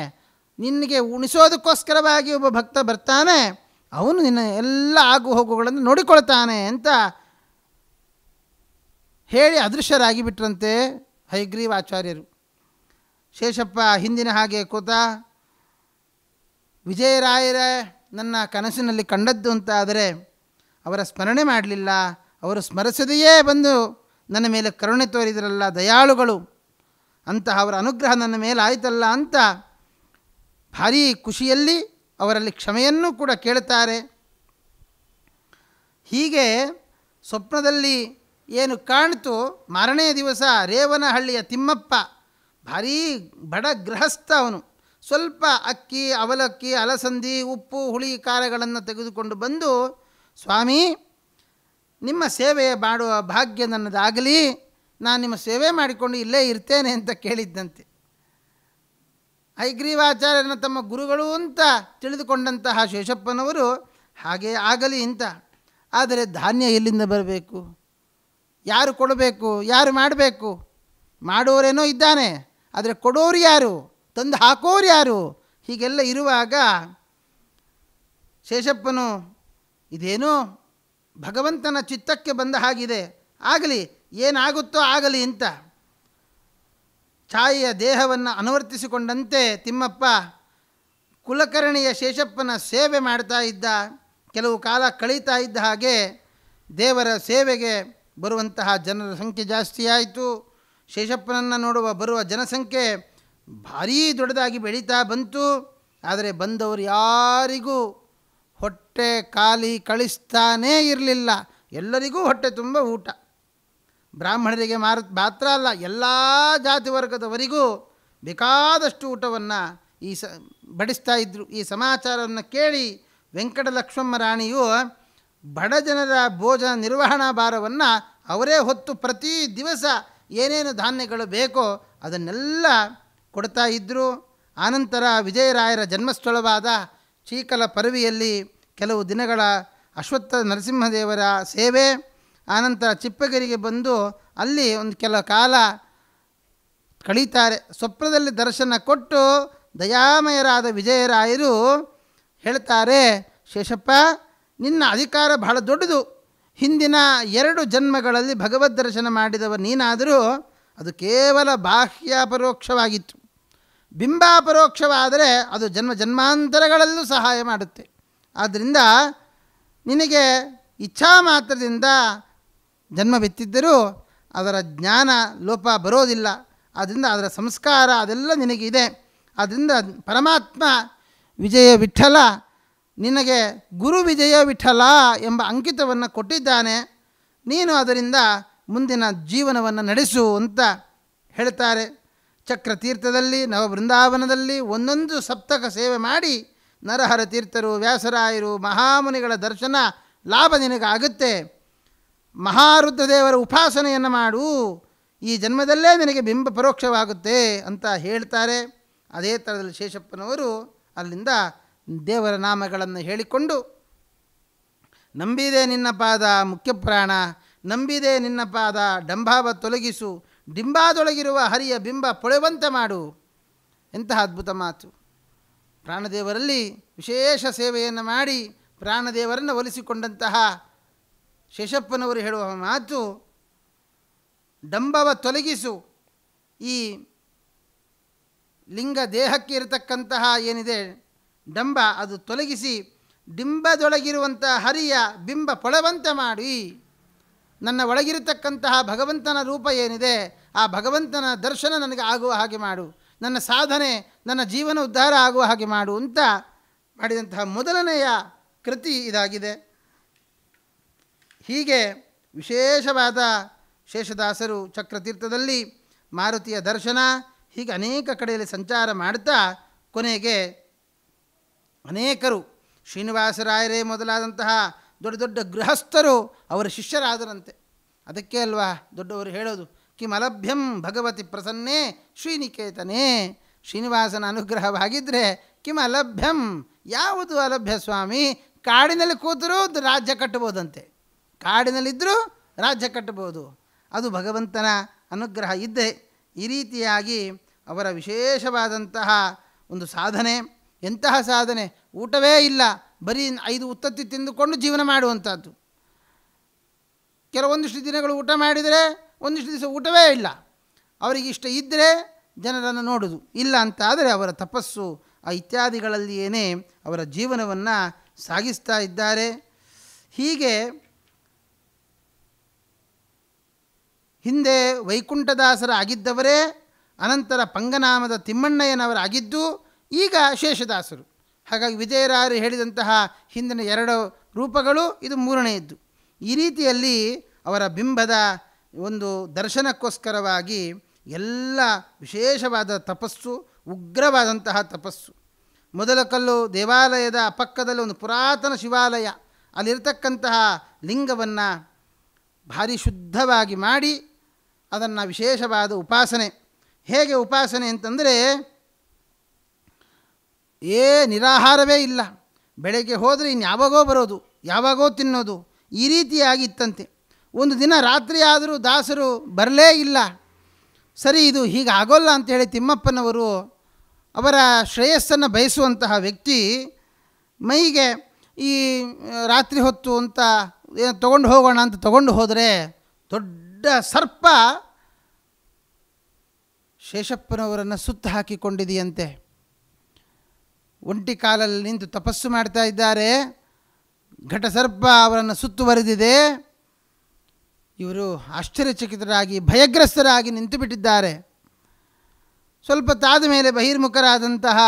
ನಿನಗೆ ಉಣಿಸೋದಕ್ಕೋಸ್ಕರವಾಗಿ ಒಬ್ಬ ಭಕ್ತ ಬರ್ತಾನೆ, ಅವನು ನಿನ್ನ ಎಲ್ಲ ಆಗು ಹೋಗುಗಳನ್ನು ನೋಡಿಕೊಳ್ತಾನೆ ಅಂತ ಹೇಳಿ ಅದೃಶ್ಯರಾಗಿ ಬಿಟ್ರಂತೆ ಹಯಗ್ರೀವಾಚಾರ್ಯರು. ಶೇಷಪ್ಪ ಹಿಂದಿನ ಹಾಗೆ ಕೂತ ವಿಜಯರಾಯರ ನನ್ನ ಕನಸಿನಲ್ಲಿ ಕಂಡದ್ದು ಅಂತ ಆದರೆ ಅವರ ಸ್ಮರಣೆ ಮಾಡಲಿಲ್ಲ, ಅವರು ಸ್ಮರಿಸದೆಯೇ ಬಂದು ನನ್ನ ಮೇಲೆ ಕರುಣೆ ತೋರಿದರಲ್ಲ, ದಯಾಳುಗಳು ಅಂತಹ ಅವರ ಅನುಗ್ರಹ ನನ್ನ ಮೇಲೆ ಆಯ್ತಲ್ಲ ಅಂತ ಭಾರೀ ಖುಷಿಯಲ್ಲಿ ಅವರಲ್ಲಿ ಕ್ಷಮೆಯನ್ನು ಕೂಡ ಕೇಳುತ್ತಾರೆ. ಹೀಗೆ ಸ್ವಪ್ನದಲ್ಲಿ ಏನು ಕಾಣ್ತು, ಮಾರನೇ ದಿವಸ ರೇವನಹಳ್ಳಿಯ ತಿಮ್ಮಪ್ಪ ಭಾರೀ ಬಡ ಗೃಹಸ್ಥ, ಅವನು ಸ್ವಲ್ಪ ಅಕ್ಕಿ, ಅವಲಕ್ಕಿ, ಅಲಸಂದಿ, ಉಪ್ಪು, ಹುಳಿ, ಖಾರಗಳನ್ನು ತೆಗೆದುಕೊಂಡು ಬಂದು, ಸ್ವಾಮಿ ನಿಮ್ಮ ಸೇವೆ ಮಾಡುವ ಭಾಗ್ಯ ನನ್ನದಾಗಲಿ, ನಾನು ನಿಮ್ಮ ಸೇವೆ ಮಾಡಿಕೊಂಡು ಇಲ್ಲೇ ಇರ್ತೇನೆ ಅಂತ ಕೇಳಿದ್ದಂತೆ. ಹಯಗ್ರೀವಾಚಾರ್ಯರನ್ನು ತಮ್ಮ ಗುರುಗಳು ಅಂತ ತಿಳಿದುಕೊಂಡಂತಹ ಶೇಷಪ್ಪನವರು ಹಾಗೇ ಆಗಲಿ ಅಂತ. ಆದರೆ ಧಾನ್ಯ ಎಲ್ಲಿಂದ ಬರಬೇಕು, ಯಾರು ಕೊಡಬೇಕು, ಯಾರು ಮಾಡಬೇಕು? ಮಾಡೋರೇನೋ ಇದ್ದಾನೆ, ಆದರೆ ಕೊಡೋರು ಯಾರು, ತಂದು ಹಾಕೋರು ಯಾರು? ಹೀಗೆಲ್ಲ ಇರುವಾಗ ಶೇಷಪ್ಪನು ಇದೇನೋ ಭಗವಂತನ ಚಿತ್ತಕ್ಕೆ ಬಂದ ಹಾಗಿದೆ, ಆಗಲಿ ಏನಾಗುತ್ತೋ ಆಗಲಿ ಅಂತ ಛಾಯೆಯ ದೇಹವನ್ನು ಅನುವರ್ತಿಸಿಕೊಂಡಂತೆ ತಿಮ್ಮಪ್ಪ ಕುಲಕರ್ಣಿಯ ಶೇಷಪ್ಪನ ಸೇವೆ ಮಾಡ್ತಾ ಇದ್ದ. ಕೆಲವು ಕಾಲ ಕಳೀತಾ ಇದ್ದ ಹಾಗೆ ದೇವರ ಸೇವೆಗೆ ಬರುವಂತಹ ಜನರ ಸಂಖ್ಯೆ ಜಾಸ್ತಿಯಾಯಿತು. ಶೇಷಪ್ಪನನ್ನು ನೋಡುವ ಬರುವ ಜನಸಂಖ್ಯೆ ಭಾರೀ ದೊಡ್ಡದಾಗಿ ಬೆಳೀತಾ ಬಂತು. ಆದರೆ ಬಂದವರು ಯಾರಿಗೂ ಹೊಟ್ಟೆ ಖಾಲಿ ಕಳಿಸ್ತಾನೇ ಇರಲಿಲ್ಲ. ಎಲ್ಲರಿಗೂ ಹೊಟ್ಟೆ ತುಂಬ ಊಟ. ಬ್ರಾಹ್ಮಣರಿಗೆ ಮಾತ್ರ ಅಲ್ಲ, ಎಲ್ಲ ಜಾತಿ ವರ್ಗದವರಿಗೂ ಬೇಕಾದಷ್ಟು ಊಟವನ್ನು ಬಡಿಸ್ತಾ ಇದ್ದರು. ಈ ಸಮಾಚಾರವನ್ನು ಕೇಳಿ ವೆಂಕಟಲಕ್ಷ್ಮಮ್ಮ ರಾಣಿಯು ಬಡ ಜನರ ಭೋಜನ ನಿರ್ವಹಣಾ ಭಾರವನ್ನು ಅವರೇ ಹೊತ್ತು ಪ್ರತಿ ದಿವಸ ಏನೇನು ಧಾನ್ಯಗಳು ಬೇಕೋ ಅದನ್ನೆಲ್ಲ ಕೊಡ್ತಾ ಇದ್ದರು. ಆನಂತರ ವಿಜಯರಾಯರ ಜನ್ಮಸ್ಥಳವಾದ ಚೀಕಲ ಪರವಿಯಲ್ಲಿ ಕೆಲವು ದಿನಗಳ ಅಶ್ವತ್ಥ ನರಸಿಂಹದೇವರ ಸೇವೆ, ಆನಂತರ ಚಿಪ್ಪಗಿರಿಗೆ ಬಂದು ಅಲ್ಲಿ ಒಂದು ಕೆಲ ಕಾಲ ಕಳೀತಾರೆ. ಸ್ವಪ್ನದಲ್ಲಿ ದರ್ಶನ ಕೊಟ್ಟು ದಯಾಮಯರಾದ ವಿಜಯರಾಯರು ಹೇಳ್ತಾರೆ, ಶೇಷಪ್ಪ ನಿನ್ನ ಅಧಿಕಾರ ಬಹಳ ದೊಡ್ಡದು. ಹಿಂದಿನ 2 ಜನ್ಮಗಳಲ್ಲಿ ಭಗವದ್ ದರ್ಶನ ಮಾಡಿದವ ನೀನಾದರೂ ಅದು ಕೇವಲ ಬಾಹ್ಯಾಪರೋಕ್ಷವಾಗಿತ್ತು. ಬಿಂಬಾಪರೋಕ್ಷವಾದರೆ ಅದು ಜನ್ಮಾಂತರಗಳಲ್ಲೂ ಸಹಾಯ ಮಾಡುತ್ತೆ. ಆದ್ದರಿಂದ ನಿನಗೆ ಇಚ್ಛಾ ಮಾತ್ರದಿಂದ ಜನ್ಮವೆತ್ತಿದ್ದರೂ ಅದರ ಜ್ಞಾನ ಲೋಪ ಬರೋದಿಲ್ಲ. ಆದ್ದರಿಂದ ಅದರ ಸಂಸ್ಕಾರ ಅದೆಲ್ಲ ನಿನಗಿದೆ. ಆದ್ದರಿಂದ ಪರಮಾತ್ಮ ವಿಜಯ ವಿಠಲ ನಿನಗೆ ಗುರು ವಿಜಯ ವಿಠಲ ಎಂಬ ಅಂಕಿತವನ್ನು ಕೊಟ್ಟಿದ್ದಾನೆ. ನೀನು ಅದರಿಂದ ಮುಂದಿನ ಜೀವನವನ್ನು ನಡೆಸು ಅಂತ ಹೇಳ್ತಾರೆ. ಚಕ್ರತೀರ್ಥದಲ್ಲಿ ನವಬೃಂದಾವನದಲ್ಲಿ ಒಂದೊಂದು ಸಪ್ತಕ ಸೇವೆ ಮಾಡಿ ನರಹರ ತೀರ್ಥರು, ವ್ಯಾಸರಾಯರು, ಮಹಾಮುನಿಗಳ ದರ್ಶನ ಲಾಭ ನಿನಗಾಗುತ್ತೆ. ಮಹಾರುದ್ರದೇವರ ಉಪಾಸನೆಯನ್ನು ಮಾಡು, ಈ ಜನ್ಮದಲ್ಲೇ ನಿನಗೆ ಬಿಂಬ ಪರೋಕ್ಷವಾಗುತ್ತೆ ಅಂತ ಹೇಳ್ತಾರೆ. ಅದೇ ಥರದಲ್ಲಿ ಶೇಷಪ್ಪನವರು ಅಲ್ಲಿಂದ ದೇವರ ನಾಮಗಳನ್ನು ಹೇಳಿಕೊಂಡು, ನಂಬಿದೆ ನಿನ್ನ ಪಾದ ಮುಖ್ಯ ಪ್ರಾಣ, ನಂಬಿದೆ ನಿನ್ನ ಪಾದ ಡಂಭಾವ ತೊಲಗಿಸು, ಡಿಂಬಾದೊಳಗಿರುವ ಹರಿಯ ಬಿಂಬ ಪೊಳೆವಂತೆ ಮಾಡು. ಎಂತಹ ಅದ್ಭುತ ಮಾತು. ಪ್ರಾಣದೇವರಲ್ಲಿ ವಿಶೇಷ ಸೇವೆಯನ್ನು ಮಾಡಿ ಪ್ರಾಣದೇವರನ್ನು ಒಲಿಸಿಕೊಂಡಂತಹ ಶೇಷಪ್ಪನವರು ಹೇಳುವ ಮಾತು, ಡಂಬವ ತೊಲಗಿಸು. ಈ ಲಿಂಗ ದೇಹಕ್ಕೆ ಇರತಕ್ಕಂತಹ ಏನಿದೆ ಡಂಬ, ಅದು ತೊಲಗಿಸಿ ಡಿಂಬದೊಳಗಿರುವಂಥ ಹರಿಯ ಬಿಂಬ ಪೊಳೆವಂತೆ ಮಾಡಿ, ನನ್ನ ಒಳಗಿರತಕ್ಕಂತಹ ಭಗವಂತನ ರೂಪ ಏನಿದೆ ಆ ಭಗವಂತನ ದರ್ಶನ ನನಗೆ ಆಗುವ ಹಾಗೆ ಮಾಡು, ನನ್ನ ಸಾಧನೆ ನನ್ನ ಜೀವನ ಉದ್ಧಾರ ಆಗುವ ಹಾಗೆ ಮಾಡು ಅಂತ ಮಾಡಿದಂತಹ ಮೊದಲನೆಯ ಕೃತಿ ಇದಾಗಿದೆ. ಹೀಗೆ ವಿಶೇಷವಾದ ಶೇಷದಾಸರು ಚಕ್ರತೀರ್ಥದಲ್ಲಿ ಮಾರುತಿಯ ದರ್ಶನ ಹೀಗೆ ಅನೇಕ ಕಡೆಯಲ್ಲಿ ಸಂಚಾರ ಮಾಡ್ತಾ ಕೊನೆಗೆ ಅನೇಕರು ಶ್ರೀನಿವಾಸರಾಯರೇ ಮೊದಲಾದಂತಹ ದೊಡ್ಡ ದೊಡ್ಡ ಗೃಹಸ್ಥರು ಅವರ ಶಿಷ್ಯರಾದರಂತೆ. ಅದಕ್ಕೆ ಅಲ್ವಾ ದೊಡ್ಡವರು ಹೇಳೋದು, ಕಿಮಲಭ್ಯಂ ಭಗವತಿ ಪ್ರಸನ್ನೇ ಶ್ರೀನಿಕೇತನೇ. ಶ್ರೀನಿವಾಸನ ಅನುಗ್ರಹವಾಗಿದ್ದರೆ ಕಿಮಲಭ್ಯಂ, ಯಾವುದು ಅಲಭ್ಯ ಸ್ವಾಮಿ? ಕಾಡಿನಲ್ಲಿ ಕೂತರೂ ರಾಜ್ಯ ಕಟ್ಟಬೋದಂತೆ, ಕಾಡಿನಲ್ಲಿದ್ದರೂ ರಾಜ್ಯ ಕಟ್ಟಬಹುದು. ಅದು ಭಗವಂತನ ಅನುಗ್ರಹ ಇದ್ದೇ. ಈ ರೀತಿಯಾಗಿ ಅವರ ವಿಶೇಷವಾದಂತಹ ಒಂದು ಸಾಧನೆ. ಎಂತಹ ಸಾಧನೆ! ಊಟವೇ ಇಲ್ಲ, ಬರೀ 5 ಉತ್ತತ್ತಿ ತಿಂದುಕೊಂಡು ಜೀವನ ಮಾಡುವಂಥದ್ದು. ಕೆಲವೊಂದಿಷ್ಟು ದಿನಗಳು ಊಟ ಮಾಡಿದರೆ ಒಂದಿಷ್ಟು ದಿವಸ ಊಟವೇ ಇಲ್ಲ. ಅವರಿಗೆ ಇಷ್ಟ ಇದ್ದರೆ ಜನರನ್ನು ನೋಡೋದು, ಇಲ್ಲ ಅಂತಾದರೆ ಅವರ ತಪಸ್ಸು ಇತ್ಯಾದಿಗಳಲ್ಲಿಯೇ ಅವರ ಜೀವನವನ್ನು ಸಾಗಿಸ್ತಾ ಇದ್ದಾರೆ. ಹೀಗೆ ಹಿಂದೆ ವೈಕುಂಠದಾಸರಾಗಿದ್ದವರೇ ಅನಂತರ ಪಂಗನಾಮದ ತಿಮ್ಮಣ್ಣಯ್ಯನವರಾಗಿದ್ದು ಈಗ ಶೇಷದಾಸರು. ಹಾಗಾಗಿ ವಿಜಯರಾಯರು ಹೇಳಿದಂತಹ ಹಿಂದಿನ 2 ರೂಪಗಳು, ಇದು 3ನೇಯದ್ದು. ಈ ರೀತಿಯಲ್ಲಿ ಅವರ ಬಿಂಬದ ಒಂದು ದರ್ಶನಕ್ಕೋಸ್ಕರವಾಗಿ ಎಲ್ಲ ವಿಶೇಷವಾದ ತಪಸ್ಸು, ಉಗ್ರವಾದಂತಹ ತಪಸ್ಸು. ಮೊದಲ ಕಲ್ಲು ದೇವಾಲಯದ ಪಕ್ಕದಲ್ಲಿ ಒಂದು ಪುರಾತನ ಶಿವಾಲಯ, ಅಲ್ಲಿರ್ತಕ್ಕಂತಹ ಲಿಂಗವನ್ನು ಭಾರಿ ಶುದ್ಧವಾಗಿ ಮಾಡಿ ಅದನ್ನು ವಿಶೇಷವಾದ ಉಪಾಸನೆ. ಹೇಗೆ ಉಪಾಸನೆ ಅಂತಂದರೆ ನಿರಾಹಾರವೇ ಇಲ್ಲ. ಬೆಳಗ್ಗೆ ಹೋದರೆ ಇನ್ಯಾವಾಗೋ ಬರೋದು, ಯಾವಾಗೋ ತಿನ್ನೋದು, ಈ ರೀತಿಯಾಗಿ ಇತ್ತಂತೆ. ಒಂದು ದಿನ ರಾತ್ರಿ ಆದರೂ ದಾಸರು ಬರಲೇ ಇಲ್ಲ. ಸರಿ, ಇದು ಹೀಗಾಗೋಲ್ಲ ಅಂಥೇಳಿ ತಿಮ್ಮಪ್ಪನವರು, ಅವರ ಶ್ರೇಯಸ್ಸನ್ನು ಬಯಸುವಂತಹ ವ್ಯಕ್ತಿ, ಮೈಗೆ ಈ ರಾತ್ರಿ ಹೊತ್ತು ಅಂತ ತೊಗೊಂಡು ಹೋಗೋಣ ಅಂತ ತೊಗೊಂಡು ಹೋದರೆ ದೊಡ್ಡ ಸರ್ಪ ಶೇಷಪ್ಪನವರನ್ನು ಸುತ್ತ ಹಾಕಿಕೊಂಡಿದೆಯಂತೆ. ಒಂಟಿ ಕಾಲಲ್ಲಿ ನಿಂತು ತಪಸ್ಸು ಮಾಡ್ತಾ ಇದ್ದಾರೆ, ಘಟಸರ್ಪ ಅವರನ್ನು ಸುತ್ತುವರೆದಿದೆ. ಇವರು ಆಶ್ಚರ್ಯಚಕಿತರಾಗಿ ಭಯಗ್ರಸ್ತರಾಗಿ ನಿಂತು ಬಿಟ್ಟಿದ್ದಾರೆ. ಸ್ವಲ್ಪ ತಾದ ಮೇಲೆ ಬಹಿರ್ಮುಖರಾದಂತಹ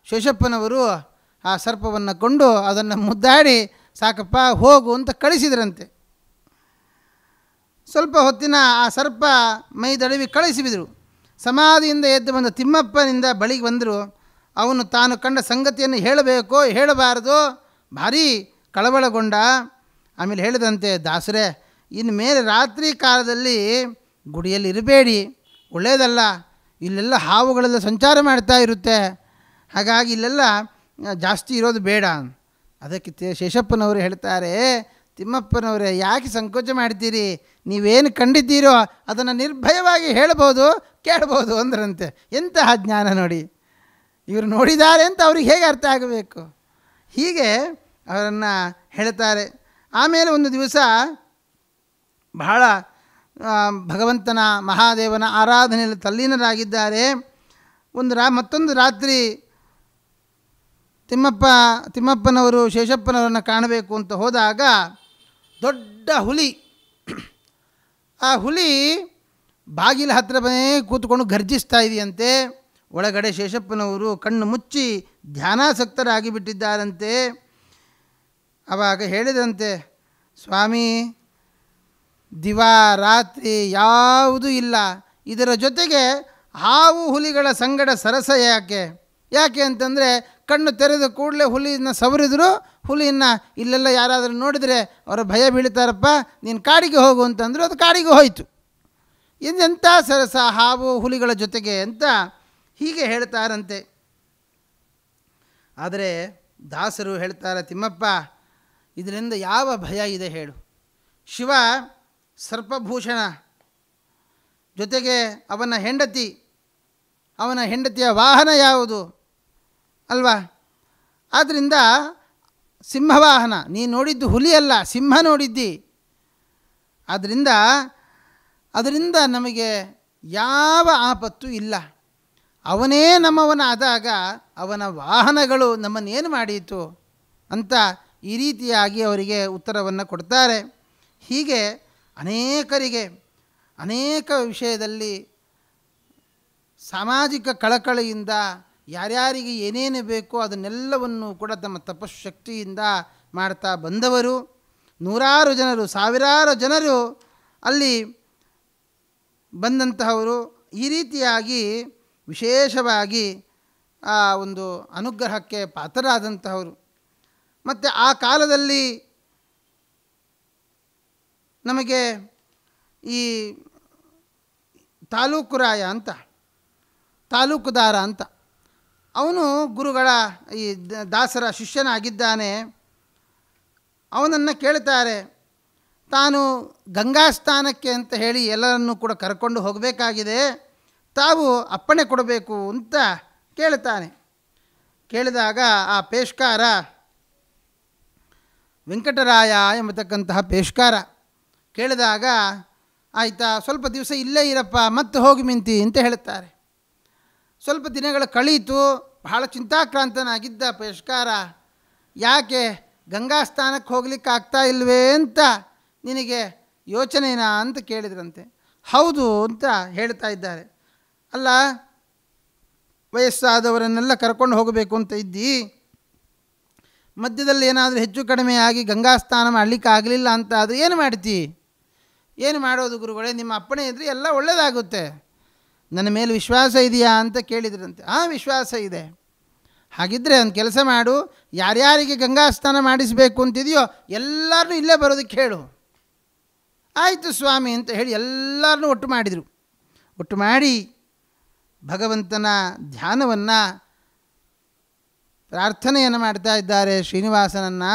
ಶೇಷಪ್ಪನವರು ಆ ಸರ್ಪವನ್ನು ಕೊಂಡು ಅದನ್ನು ಮುದ್ದಾಡಿ ಸಾಕಪ್ಪ ಹೋಗು ಅಂತ ಕಳಿಸಿದ್ರಂತೆ. ಸ್ವಲ್ಪ ಹೊತ್ತಿನ ಆ ಸರ್ಪ ಮೈ ದಡವಿ ಕಳಿಸಿಬಿದರು. ಸಮಾಧಿಯಿಂದ ಎದ್ದು ಬಂದ ತಿಮ್ಮಪ್ಪನಿಂದ ಬಳಿಗೆ ಬಂದರು. ಅವನು ತಾನು ಕಂಡ ಸಂಗತಿಯನ್ನು ಹೇಳಬೇಕೋ ಹೇಳಬಾರದೋ ಭಾರೀ ಕಳವಳಗೊಂಡ. ಆಮೇಲೆ ಹೇಳಿದಂತೆ, ದಾಸರೇ, ಇನ್ನು ಮೇಲೆ ರಾತ್ರಿ ಕಾಲದಲ್ಲಿ ಗುಡಿಯಲ್ಲಿ ಇರಬೇಡಿ, ಒಳ್ಳೆಯದಲ್ಲ. ಇಲ್ಲೆಲ್ಲ ಹಾವುಗಳೆಲ್ಲ ಸಂಚಾರ ಮಾಡ್ತಾ ಇರುತ್ತೆ, ಹಾಗಾಗಿ ಇಲ್ಲೆಲ್ಲ ಜಾಸ್ತಿ ಇರೋದು ಬೇಡ. ಅದಕ್ಕೆ ಶೇಷಪ್ಪನವರು ಹೇಳ್ತಾರೆ, ತಿಮ್ಮಪ್ಪನವರೇ ಯಾಕೆ ಸಂಕೋಚ ಮಾಡ್ತೀರಿ? ನೀವೇನು ಕಂಡಿದ್ದೀರೋ ಅದನ್ನು ನಿರ್ಭಯವಾಗಿ ಹೇಳ್ಬೋದು, ಕೇಳ್ಬೋದು ಅಂದ್ರಂತೆ. ಎಂತಹ ಜ್ಞಾನ ನೋಡಿ! ಇವರು ನೋಡಿದ್ದಾರೆ ಅಂತ ಅವ್ರಿಗೆ ಹೇಗೆ ಅರ್ಥ ಆಗಬೇಕು? ಹೀಗೆ ಅವರನ್ನು ಹೇಳ್ತಾರೆ. ಆಮೇಲೆ ಒಂದು ದಿವಸ ಬಹಳ ಭಗವಂತನ ಮಹಾದೇವನ ಆರಾಧನೆಯಲ್ಲಿ ತಲ್ಲೀನರಾಗಿದ್ದಾರೆ. ಮತ್ತೊಂದು ರಾತ್ರಿ ತಿಮ್ಮಪ್ಪನವರು ಶೇಷಪ್ಪನವರನ್ನು ಕಾಣಬೇಕು ಅಂತ ಹೋದಾಗ ದೊಡ್ಡ ಹುಲಿ, ಆ ಹುಲಿ ಬಾಗಿಲ ಹತ್ತಿರ ಕೂತ್ಕೊಂಡು ಗರ್ಜಿಸ್ತಾ ಇದೆಯಂತೆ. ಒಳಗಡೆ ಶೇಷಪ್ಪನವರು ಕಣ್ಣು ಮುಚ್ಚಿ ಧ್ಯಾನಾಸಕ್ತರಾಗಿ ಬಿಟ್ಟಿದ್ದಾರಂತೆ. ಆವಾಗ ಹೇಳಿದಂತೆ, ಸ್ವಾಮಿ, ದಿವಾ ರಾತ್ರಿ ಯಾವುದೂ ಇಲ್ಲ, ಇದರ ಜೊತೆಗೆ ಹಾವು ಹುಲಿಗಳ ಸಂಗಡ ಸರಸ ಯಾಕೆ ಅಂತಂದರೆ, ಕಣ್ಣು ತೆರೆದ ಕೂಡಲೇ ಹುಲಿಯನ್ನು ಸವರಿದ್ರು, ಹುಲಿಯನ್ನು ಇಲ್ಲೆಲ್ಲ ಯಾರಾದರೂ ನೋಡಿದರೆ ಅವರ ಭಯ ಬೀಳ್ತಾರಪ್ಪ, ನೀನು ಕಾಡಿಗೆ ಹೋಗು ಅಂತಂದರು. ಅದು ಕಾಡಿಗೆ ಹೋಯಿತು. ಎಂಥ ಸರಸ ಹಾವು ಹುಲಿಗಳ ಜೊತೆಗೆ ಅಂತ ಹೀಗೆ ಹೇಳ್ತಾರಂತೆ. ಆದರೆ ದಾಸರು ಹೇಳ್ತಾರೆ, ತಿಮ್ಮಪ್ಪ, ಇದರಿಂದ ಯಾವ ಭಯ ಇದೆ ಹೇಳು? ಶಿವ ಸರ್ಪಭೂಷಣ, ಜೊತೆಗೆ ಅವನ ಹೆಂಡತಿಯ ವಾಹನ ಯಾವುದು ಅಲ್ವಾ? ಆದ್ದರಿಂದ ಸಿಂಹವಾಹನ, ನೀ ನೋಡಿದ್ದು ಹುಲಿಯಲ್ಲ, ಸಿಂಹ ನೋಡಿದ್ದಿ. ಅದರಿಂದ ನಮಗೆ ಯಾವ ಆಪತ್ತು ಇಲ್ಲ. ಅವನೇ ನಮ್ಮವನಾದಾಗ ಅವನ ವಾಹನಗಳು ನಮ್ಮನ್ನೇನು ಮಾಡೀತು ಅಂತ ಈ ರೀತಿಯಾಗಿ ಅವರಿಗೆ ಉತ್ತರವನ್ನು ಕೊಡ್ತಾರೆ. ಹೀಗೆ ಅನೇಕರಿಗೆ ಅನೇಕ ವಿಷಯದಲ್ಲಿ ಸಾಮಾಜಿಕ ಕಳಕಳಿಯಿಂದ ಯಾರ್ಯಾರಿಗೆ ಏನೇನು ಬೇಕೋ ಅದನ್ನೆಲ್ಲವನ್ನು ಕೂಡ ತಮ್ಮ ತಪಶಕ್ತಿಯಿಂದ ಮಾಡ್ತಾ ಬಂದವರು. ನೂರಾರು ಜನರು, ಸಾವಿರಾರು ಜನರು ಅಲ್ಲಿ ಬಂದಂತಹವರು ಈ ರೀತಿಯಾಗಿ ವಿಶೇಷವಾಗಿ ಆ ಒಂದು ಅನುಗ್ರಹಕ್ಕೆ ಪಾತ್ರರಾದಂತಹವರು. ಮತ್ತು ಆ ಕಾಲದಲ್ಲಿ ನಮಗೆ ಈ ತಾಲೂಕುದಾರ ಅಂತ ಅವನು ಗುರುಗಳ ಈ ದಾಸರ ಶಿಷ್ಯನಾಗಿದ್ದಾನೆ. ಅವನನ್ನು ಕೇಳ್ತಾರೆ, ತಾನು ಗಂಗಾ ಸ್ನಾನಕ್ಕೆ ಅಂತ ಹೇಳಿ ಎಲ್ಲರನ್ನೂ ಕೂಡ ಕರ್ಕೊಂಡು ಹೋಗಬೇಕಾಗಿದೆ, ತಾವು ಅಪ್ಪಣೆ ಕೊಡಬೇಕು ಅಂತ ಕೇಳ್ತಾನೆ. ಕೇಳಿದಾಗ ಆ ಪೇಷ್ಕಾರ ವೆಂಕಟರಾಯ ಎಂಬತಕ್ಕಂತಹ ಪೇಷ್ಕಾರ ಕೇಳಿದಾಗ, ಆಯಿತಾ ಸ್ವಲ್ಪ ದಿವಸ ಇಲ್ಲೇ ಇರಪ್ಪ, ಮತ್ತೆ ಹೋಗಿ ಮಿಂತಿ ಅಂತ ಹೇಳುತ್ತಾರೆ. ಸ್ವಲ್ಪ ದಿನಗಳು ಕಳೀತು. ಬಹಳ ಚಿಂತಾಕ್ರಾಂತನಾಗಿದ್ದ ಪೇಷ್ಕಾರ, ಯಾಕೆ ಗಂಗಾ ಸ್ನಾನಕ್ಕೆ ಹೋಗ್ಲಿಕ್ಕೆ ಆಗ್ತಾ ಇಲ್ವೇ ಅಂತ ನಿನಗೆ ಯೋಚನೆನಾ ಅಂತ ಕೇಳಿದ್ರಂತೆ. ಹೌದು ಅಂತ ಹೇಳ್ತಾ ಇದ್ದಾರೆ. ಅಲ್ಲ, ವಯಸ್ಸಾದವರನ್ನೆಲ್ಲ ಕರ್ಕೊಂಡು ಹೋಗಬೇಕು ಅಂತ ಇದ್ದಿ, ಮಧ್ಯದಲ್ಲಿ ಏನಾದರೂ ಹೆಚ್ಚು ಕಡಿಮೆ ಆಗಿ ಗಂಗಾ ಸ್ನಾನ ಮಾಡಲಿಕ್ಕೆ ಆಗಲಿಲ್ಲ ಅಂತ ಅದು ಏನು ಮಾಡ್ತಿ? ಏನು ಮಾಡೋದು ಗುರುಗಳೇ, ನಿಮ್ಮ ಅಪ್ಪಣೆ ಇದ್ದರೆ ಎಲ್ಲ ಒಳ್ಳೆಯದಾಗುತ್ತೆ, ನನ್ನ ಮೇಲೆ ವಿಶ್ವಾಸ ಇದೆಯಾ ಅಂತ ಕೇಳಿದ್ರಂತೆ. ವಿಶ್ವಾಸ ಇದೆ. ಹಾಗಿದ್ದರೆ ಒಂದು ಕೆಲಸ ಮಾಡು, ಯಾರ್ಯಾರಿಗೆ ಗಂಗಾ ಸ್ನಾನ ಮಾಡಿಸಬೇಕು ಅಂತಿದೆಯೋ ಎಲ್ಲರನ್ನೂ ಇಲ್ಲೇ ಬರೋದಕ್ಕೆ ಹೇಳು. ಆಯಿತು ಸ್ವಾಮಿ ಅಂತ ಹೇಳಿ ಎಲ್ಲರನ್ನೂ ಒಟ್ಟು ಮಾಡಿದರು. ಒಟ್ಟು ಮಾಡಿ ಭಗವಂತನ ಧ್ಯಾನವನ್ನು ಪ್ರಾರ್ಥನೆಯನ್ನು ಮಾಡ್ತಾ ಇದ್ದಾರೆ ಶ್ರೀನಿವಾಸನನ್ನು.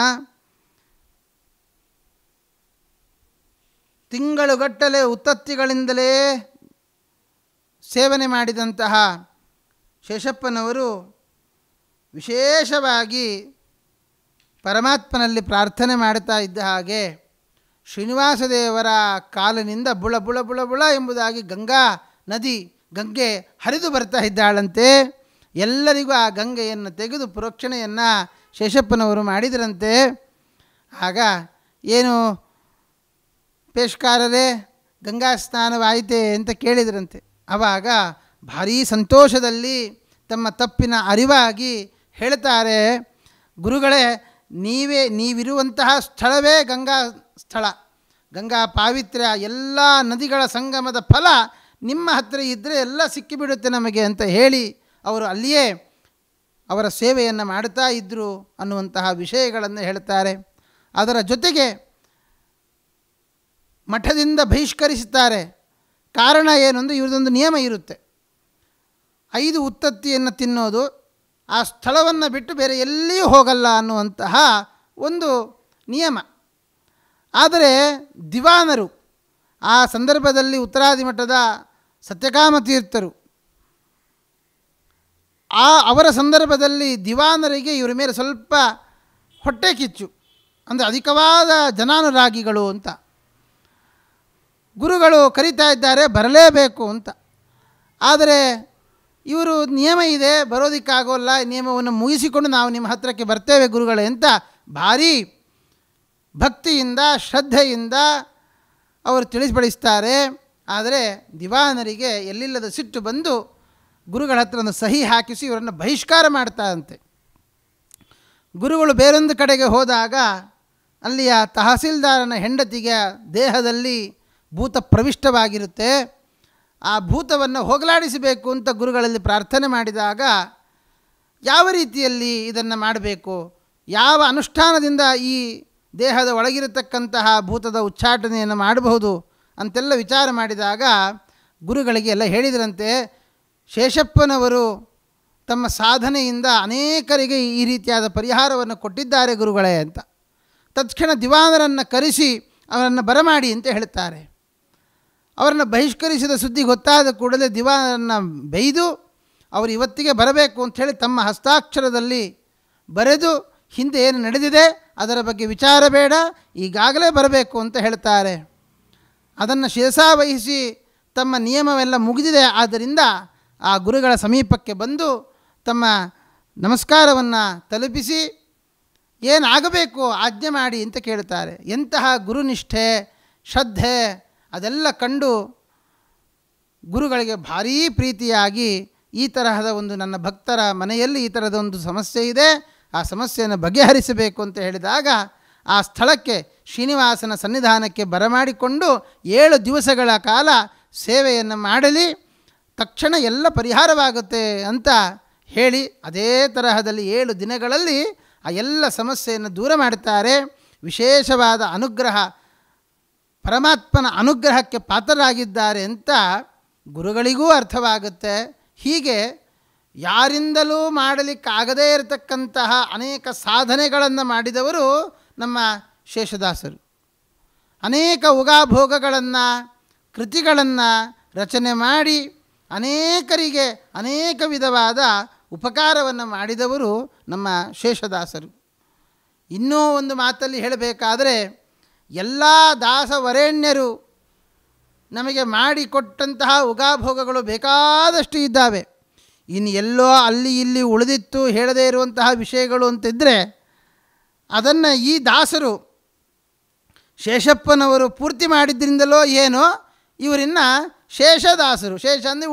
ತಿಂಗಳುಗಟ್ಟಲೆ ಉತ್ತತ್ತಿಗಳಿಂದಲೇ ಸೇವನೆ ಮಾಡಿದಂತಹ ಶೇಷಪ್ಪನವರು ವಿಶೇಷವಾಗಿ ಪರಮಾತ್ಮನಲ್ಲಿ ಪ್ರಾರ್ಥನೆ ಮಾಡ್ತಾ ಇದ್ದ ಹಾಗೆ ಶ್ರೀನಿವಾಸ ದೇವರ ಕಾಲಿನಿಂದ ಬುಳ ಬುಳ ಬುಳ ಬುಳ ಎಂಬುದಾಗಿ ಗಂಗೆ ಹರಿದು ಬರ್ತಾ ಇದ್ದಾಳಂತೆ. ಎಲ್ಲರಿಗೂ ಆ ಗಂಗೆಯನ್ನು ತೆಗೆದು ಪ್ರೋಕ್ಷಣೆಯನ್ನು ಶೇಷಪ್ಪನವರು ಮಾಡಿದರಂತೆ. ಆಗ ಏನು ಪೇಷ್ಕಾರರೇ, ಗಂಗಾ ಸ್ನಾನವಾಯಿತೆ ಅಂತ ಕೇಳಿದರಂತೆ. ಆವಾಗ ಭಾರೀ ಸಂತೋಷದಲ್ಲಿ ತಮ್ಮ ತಪ್ಪಿನ ಅರಿವಾಗಿ ಹೇಳ್ತಾರೆ, ಗುರುಗಳೇ, ನೀವಿರುವಂತಹ ಸ್ಥಳವೇ ಗಂಗಾ ಸ್ಥಳ, ಗಂಗಾ ಪಾವಿತ್ರ್ಯ, ಎಲ್ಲ ನದಿಗಳ ಸಂಗಮದ ಫಲ ನಿಮ್ಮ ಹತ್ತಿರ ಇದ್ದರೆ ಎಲ್ಲ ಸಿಕ್ಕಿಬಿಡುತ್ತೆ ನಮಗೆ ಅಂತ ಹೇಳಿ ಅವರು ಅಲ್ಲಿಯೇ ಅವರ ಸೇವೆಯನ್ನು ಮಾಡ್ತಾ ಇದ್ದರು ಅನ್ನುವಂತಹ ವಿಷಯಗಳನ್ನು ಹೇಳ್ತಾರೆ. ಅದರ ಜೊತೆಗೆ ಮಠದಿಂದ ಬಹಿಷ್ಕರಿಸುತ್ತಾರೆ. ಕಾರಣ ಏನು ಅಂದರೆ ಇವ್ರದೊಂದು ನಿಯಮ ಇರುತ್ತೆ, 5 ಉತ್ತತ್ತಿಯನ್ನು ತಿನ್ನೋದು, ಆ ಸ್ಥಳವನ್ನು ಬಿಟ್ಟು ಬೇರೆ ಎಲ್ಲಿಯೂ ಹೋಗಲ್ಲ ಅನ್ನುವಂತಹ ಒಂದು ನಿಯಮ. ಆದರೆ ದಿವಾನರು ಆ ಸಂದರ್ಭದಲ್ಲಿ ಉತ್ತರಾದಿ ಮಠದ ಸತ್ಯಕಾಮ ತೀರ್ಥರು, ಅವರ ಸಂದರ್ಭದಲ್ಲಿ ದಿವಾನರಿಗೆ ಇವರ ಮೇಲೆ ಸ್ವಲ್ಪ ಹೊಟ್ಟೆ ಕಿಚ್ಚು, ಅಂದರೆ ಅಧಿಕವಾದ ಜನಾನುರಾಗಿಗಳು ಅಂತ. ಗುರುಗಳು ಕರೀತಾ ಇದ್ದಾರೆ, ಬರಲೇಬೇಕು ಅಂತ. ಆದರೆ ಇವರು ನಿಯಮ ಇದೆ, ಬರೋದಕ್ಕಾಗೋಲ್ಲ, ನಿಯಮವನ್ನು ಮುಗಿಸಿಕೊಂಡು ನಾವು ನಿಮ್ಮ ಹತ್ತಿರಕ್ಕೆ ಬರ್ತೇವೆ ಗುರುಗಳೇ ಅಂತ ಭಾರೀ ಭಕ್ತಿಯಿಂದ ಶ್ರದ್ಧೆಯಿಂದ ಅವರು ತಿಳಿಸ್ಪಡಿಸ್ತಾರೆ. ಆದರೆ ದಿವಾನರಿಗೆ ಎಲ್ಲಿಲ್ಲದ ಸಿಟ್ಟು ಬಂದು ಗುರುಗಳ ಹತ್ರ ಒಂದು ಸಹಿ ಹಾಕಿಸಿ ಇವರನ್ನು ಬಹಿಷ್ಕಾರ ಮಾಡ್ತಾರಂತೆ. ಗುರುಗಳು ಬೇರೊಂದು ಕಡೆಗೆ ಹೋದಾಗ ಅಲ್ಲಿಯ ತಹಸೀಲ್ದಾರನ ಹೆಂಡತಿಗೆ ದೇಹದಲ್ಲಿ ಭೂತ ಪ್ರವಿಷ್ಟವಾಗಿರುತ್ತೆ. ಆ ಭೂತವನ್ನು ಹೋಗಲಾಡಿಸಬೇಕು ಅಂತ ಗುರುಗಳಲ್ಲಿ ಪ್ರಾರ್ಥನೆ ಮಾಡಿದಾಗ ಯಾವ ರೀತಿಯಲ್ಲಿ ಇದನ್ನು ಮಾಡಬೇಕು, ಯಾವ ಅನುಷ್ಠಾನದಿಂದ ಈ ದೇಹದ ಒಳಗಿರತಕ್ಕಂತಹ ಭೂತದ ಉಚ್ಚಾಟನೆಯನ್ನು ಮಾಡಬಹುದು ಅಂತೆಲ್ಲ ವಿಚಾರ ಮಾಡಿದಾಗ ಗುರುಗಳಿಗೆ ಎಲ್ಲ ಹೇಳಿದರಂತೆ, ಶೇಷಪ್ಪನವರು ತಮ್ಮ ಸಾಧನೆಯಿಂದ ಅನೇಕರಿಗೆ ಈ ರೀತಿಯಾದ ಪರಿಹಾರವನ್ನು ಕೊಟ್ಟಿದ್ದಾರೆ ಗುರುಗಳೇ ಅಂತ. ತತ್ಕ್ಷಣ ದಿವಾನರನ್ನು ಕರೆಸಿ ಅವರನ್ನು ಬರಮಾಡಿ ಅಂತ ಹೇಳ್ತಾರೆ. ಅವರನ್ನು ಬಹಿಷ್ಕರಿಸಿದ ಸುದ್ದಿ ಗೊತ್ತಾದ ಕೂಡಲೇ ದಿವಾನನ್ನು ಬೈದು ಅವರು ಇವತ್ತಿಗೆ ಬರಬೇಕು ಅಂಥೇಳಿ ತಮ್ಮ ಹಸ್ತಾಕ್ಷರದಲ್ಲಿ ಬರೆದು ಹಿಂದೆ ಏನು ನಡೆದಿದೆ ಅದರ ಬಗ್ಗೆ ವಿಚಾರ ಬೇಡ, ಈಗಾಗಲೇ ಬರಬೇಕು ಅಂತ ಹೇಳ್ತಾರೆ. ಅದನ್ನು ಶಿರಸಾವಹಿಸಿ ತಮ್ಮ ನಿಯಮವೆಲ್ಲ ಮುಗಿದಿದೆ, ಆದ್ದರಿಂದ ಆ ಗುರುಗಳ ಸಮೀಪಕ್ಕೆ ಬಂದು ತಮ್ಮ ನಮಸ್ಕಾರವನ್ನು ತಲುಪಿಸಿ ಏನಾಗಬೇಕು ಆಜ್ಞೆ ಮಾಡಿ ಅಂತ ಕೇಳ್ತಾರೆ. ಎಂತಹ ಗುರುನಿಷ್ಠೆ, ಶ್ರದ್ಧೆ ಅದೆಲ್ಲ ಕಂಡು ಗುರುಗಳಿಗೆ ಭಾರೀ ಪ್ರೀತಿಯಾಗಿ ಈ ತರಹದ ಒಂದು ನನ್ನ ಭಕ್ತರ ಮನೆಯಲ್ಲಿ ಈ ಥರದ ಒಂದು ಸಮಸ್ಯೆ ಇದೆ, ಆ ಸಮಸ್ಯೆಯನ್ನು ಬಗೆಹರಿಸಬೇಕು ಅಂತ ಹೇಳಿದಾಗ ಆ ಸ್ಥಳಕ್ಕೆ ಶ್ರೀನಿವಾಸನ ಸನ್ನಿಧಾನಕ್ಕೆ ಬರಮಾಡಿಕೊಂಡು 7 ದಿವಸಗಳ ಕಾಲ ಸೇವೆಯನ್ನು ಮಾಡಲಿ, ತಕ್ಷಣ ಎಲ್ಲ ಪರಿಹಾರವಾಗುತ್ತೆ ಅಂತ ಹೇಳಿ ಅದೇ ತರಹದಲ್ಲಿ 7 ದಿನಗಳಲ್ಲಿ ಆ ಎಲ್ಲ ಸಮಸ್ಯೆಯನ್ನು ದೂರ ಮಾಡುತ್ತಾರೆ. ವಿಶೇಷವಾದ ಅನುಗ್ರಹ, ಪರಮಾತ್ಮನ ಅನುಗ್ರಹಕ್ಕೆ ಪಾತ್ರರಾಗಿದ್ದಾರೆ ಅಂತ ಗುರುಗಳಿಗೂ ಅರ್ಥವಾಗುತ್ತೆ. ಹೀಗೆ ಯಾರಿಂದಲೂ ಮಾಡಲಿಕ್ಕಾಗದೇ ಇರತಕ್ಕಂತಹ ಅನೇಕ ಸಾಧನೆಗಳನ್ನು ಮಾಡಿದವರು ನಮ್ಮ ಶೇಷದಾಸರು. ಅನೇಕ ಉಗಾಭೋಗಗಳನ್ನು, ಕೃತಿಗಳನ್ನು ರಚನೆ ಮಾಡಿ ಅನೇಕರಿಗೆ ಅನೇಕ ವಿಧವಾದ ಉಪಕಾರವನ್ನು ಮಾಡಿದವರು ನಮ್ಮ ಶೇಷದಾಸರು. ಇನ್ನೂ ಒಂದು ಮಾತಲ್ಲಿ ಹೇಳಬೇಕಾದರೆ ಎಲ್ಲ ದಾಸವರೇಣ್ಯರು ನಮಗೆ ಮಾಡಿಕೊಟ್ಟಂತಹ ಉಗಾಭೋಗಗಳು ಬೇಕಾದಷ್ಟು ಇದ್ದಾವೆ. ಇನ್ನು ಎಲ್ಲೋ ಅಲ್ಲಿ ಇಲ್ಲಿ ಉಳಿದಿತ್ತು ಹೇಳದೇ ಇರುವಂತಹ ವಿಷಯಗಳು ಅಂತಿದ್ದರೆ ಅದನ್ನು ಈ ದಾಸರು ಶೇಷಪ್ಪನವರು ಪೂರ್ತಿ ಮಾಡಿದ್ರಿಂದಲೋ ಏನೋ ಇವರಿನ್ನು ಶೇಷದಾಸರು, ಶೇಷ ಅಂದರೆ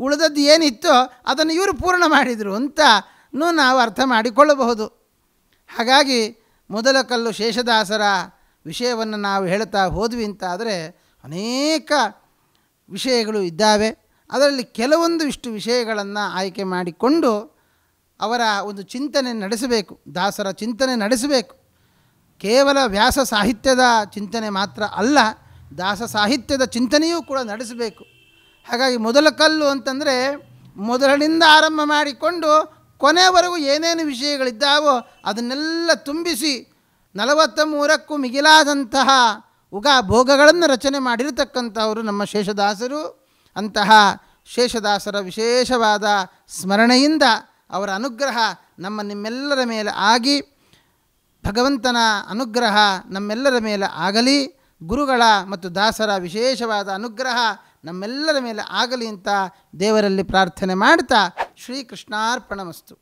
ಉಳಿದದ್ದು ಏನಿತ್ತೋ ಅದನ್ನು ಇವರು ಪೂರ್ಣ ಮಾಡಿದರು ಅಂತನೂ ನಾವು ಅರ್ಥ ಮಾಡಿಕೊಳ್ಳಬಹುದು. ಹಾಗಾಗಿ ಮೊದಲ ಕಲ್ಲು ಶೇಷದಾಸರ ವಿಷಯವನ್ನು ನಾವು ಹೇಳ್ತಾ ಹೋದ್ವಿ ಅಂತಾದರೆ ಅನೇಕ ವಿಷಯಗಳು ಇದ್ದಾವೆ. ಅದರಲ್ಲಿ ಕೆಲವೊಂದು ಇಷ್ಟು ವಿಷಯಗಳನ್ನು ಆಯ್ಕೆ ಮಾಡಿಕೊಂಡು ಅವರ ಒಂದು ಚಿಂತನೆ ನಡೆಸಬೇಕು, ದಾಸರ ಚಿಂತನೆ ನಡೆಸಬೇಕು. ಕೇವಲ ವ್ಯಾಸ ಸಾಹಿತ್ಯದ ಚಿಂತನೆ ಮಾತ್ರ ಅಲ್ಲ, ದಾಸ ಸಾಹಿತ್ಯದ ಚಿಂತನೆಯೂ ಕೂಡ ನಡೆಸಬೇಕು. ಹಾಗಾಗಿ ಮೊದಲ ಕಲ್ಲು ಅಂತಂದರೆ ಮೊದಲಿನಿಂದ ಆರಂಭ ಮಾಡಿಕೊಂಡು ಕೊನೆಯವರೆಗೂ ಏನೇನು ವಿಷಯಗಳಿದ್ದಾವೋ ಅದನ್ನೆಲ್ಲ ತುಂಬಿಸಿ 43ಕ್ಕೂ ಮಿಗಿಲಾದಂತಹ ಉಗಾಭೋಗಗಳನ್ನು ರಚನೆ ಮಾಡಿರತಕ್ಕಂಥವರು ನಮ್ಮ ಶೇಷದಾಸರು. ಅಂತಹ ಶೇಷದಾಸರ ವಿಶೇಷವಾದ ಸ್ಮರಣೆಯಿಂದ ಅವರ ಅನುಗ್ರಹ ನಿಮ್ಮೆಲ್ಲರ ಮೇಲೆ ಆಗಿ ಭಗವಂತನ ಅನುಗ್ರಹ ನಮ್ಮೆಲ್ಲರ ಮೇಲೆ ಆಗಲಿ, ಗುರುಗಳ ಮತ್ತು ದಾಸರ ವಿಶೇಷವಾದ ಅನುಗ್ರಹ ನಮ್ಮೆಲ್ಲರ ಮೇಲೆ ಆಗಲಿ ಅಂತ ದೇವರಲ್ಲಿ ಪ್ರಾರ್ಥನೆ ಮಾಡ್ತಾ ಶ್ರೀಕೃಷ್ಣಾರ್ಪಣಮಸ್ತು.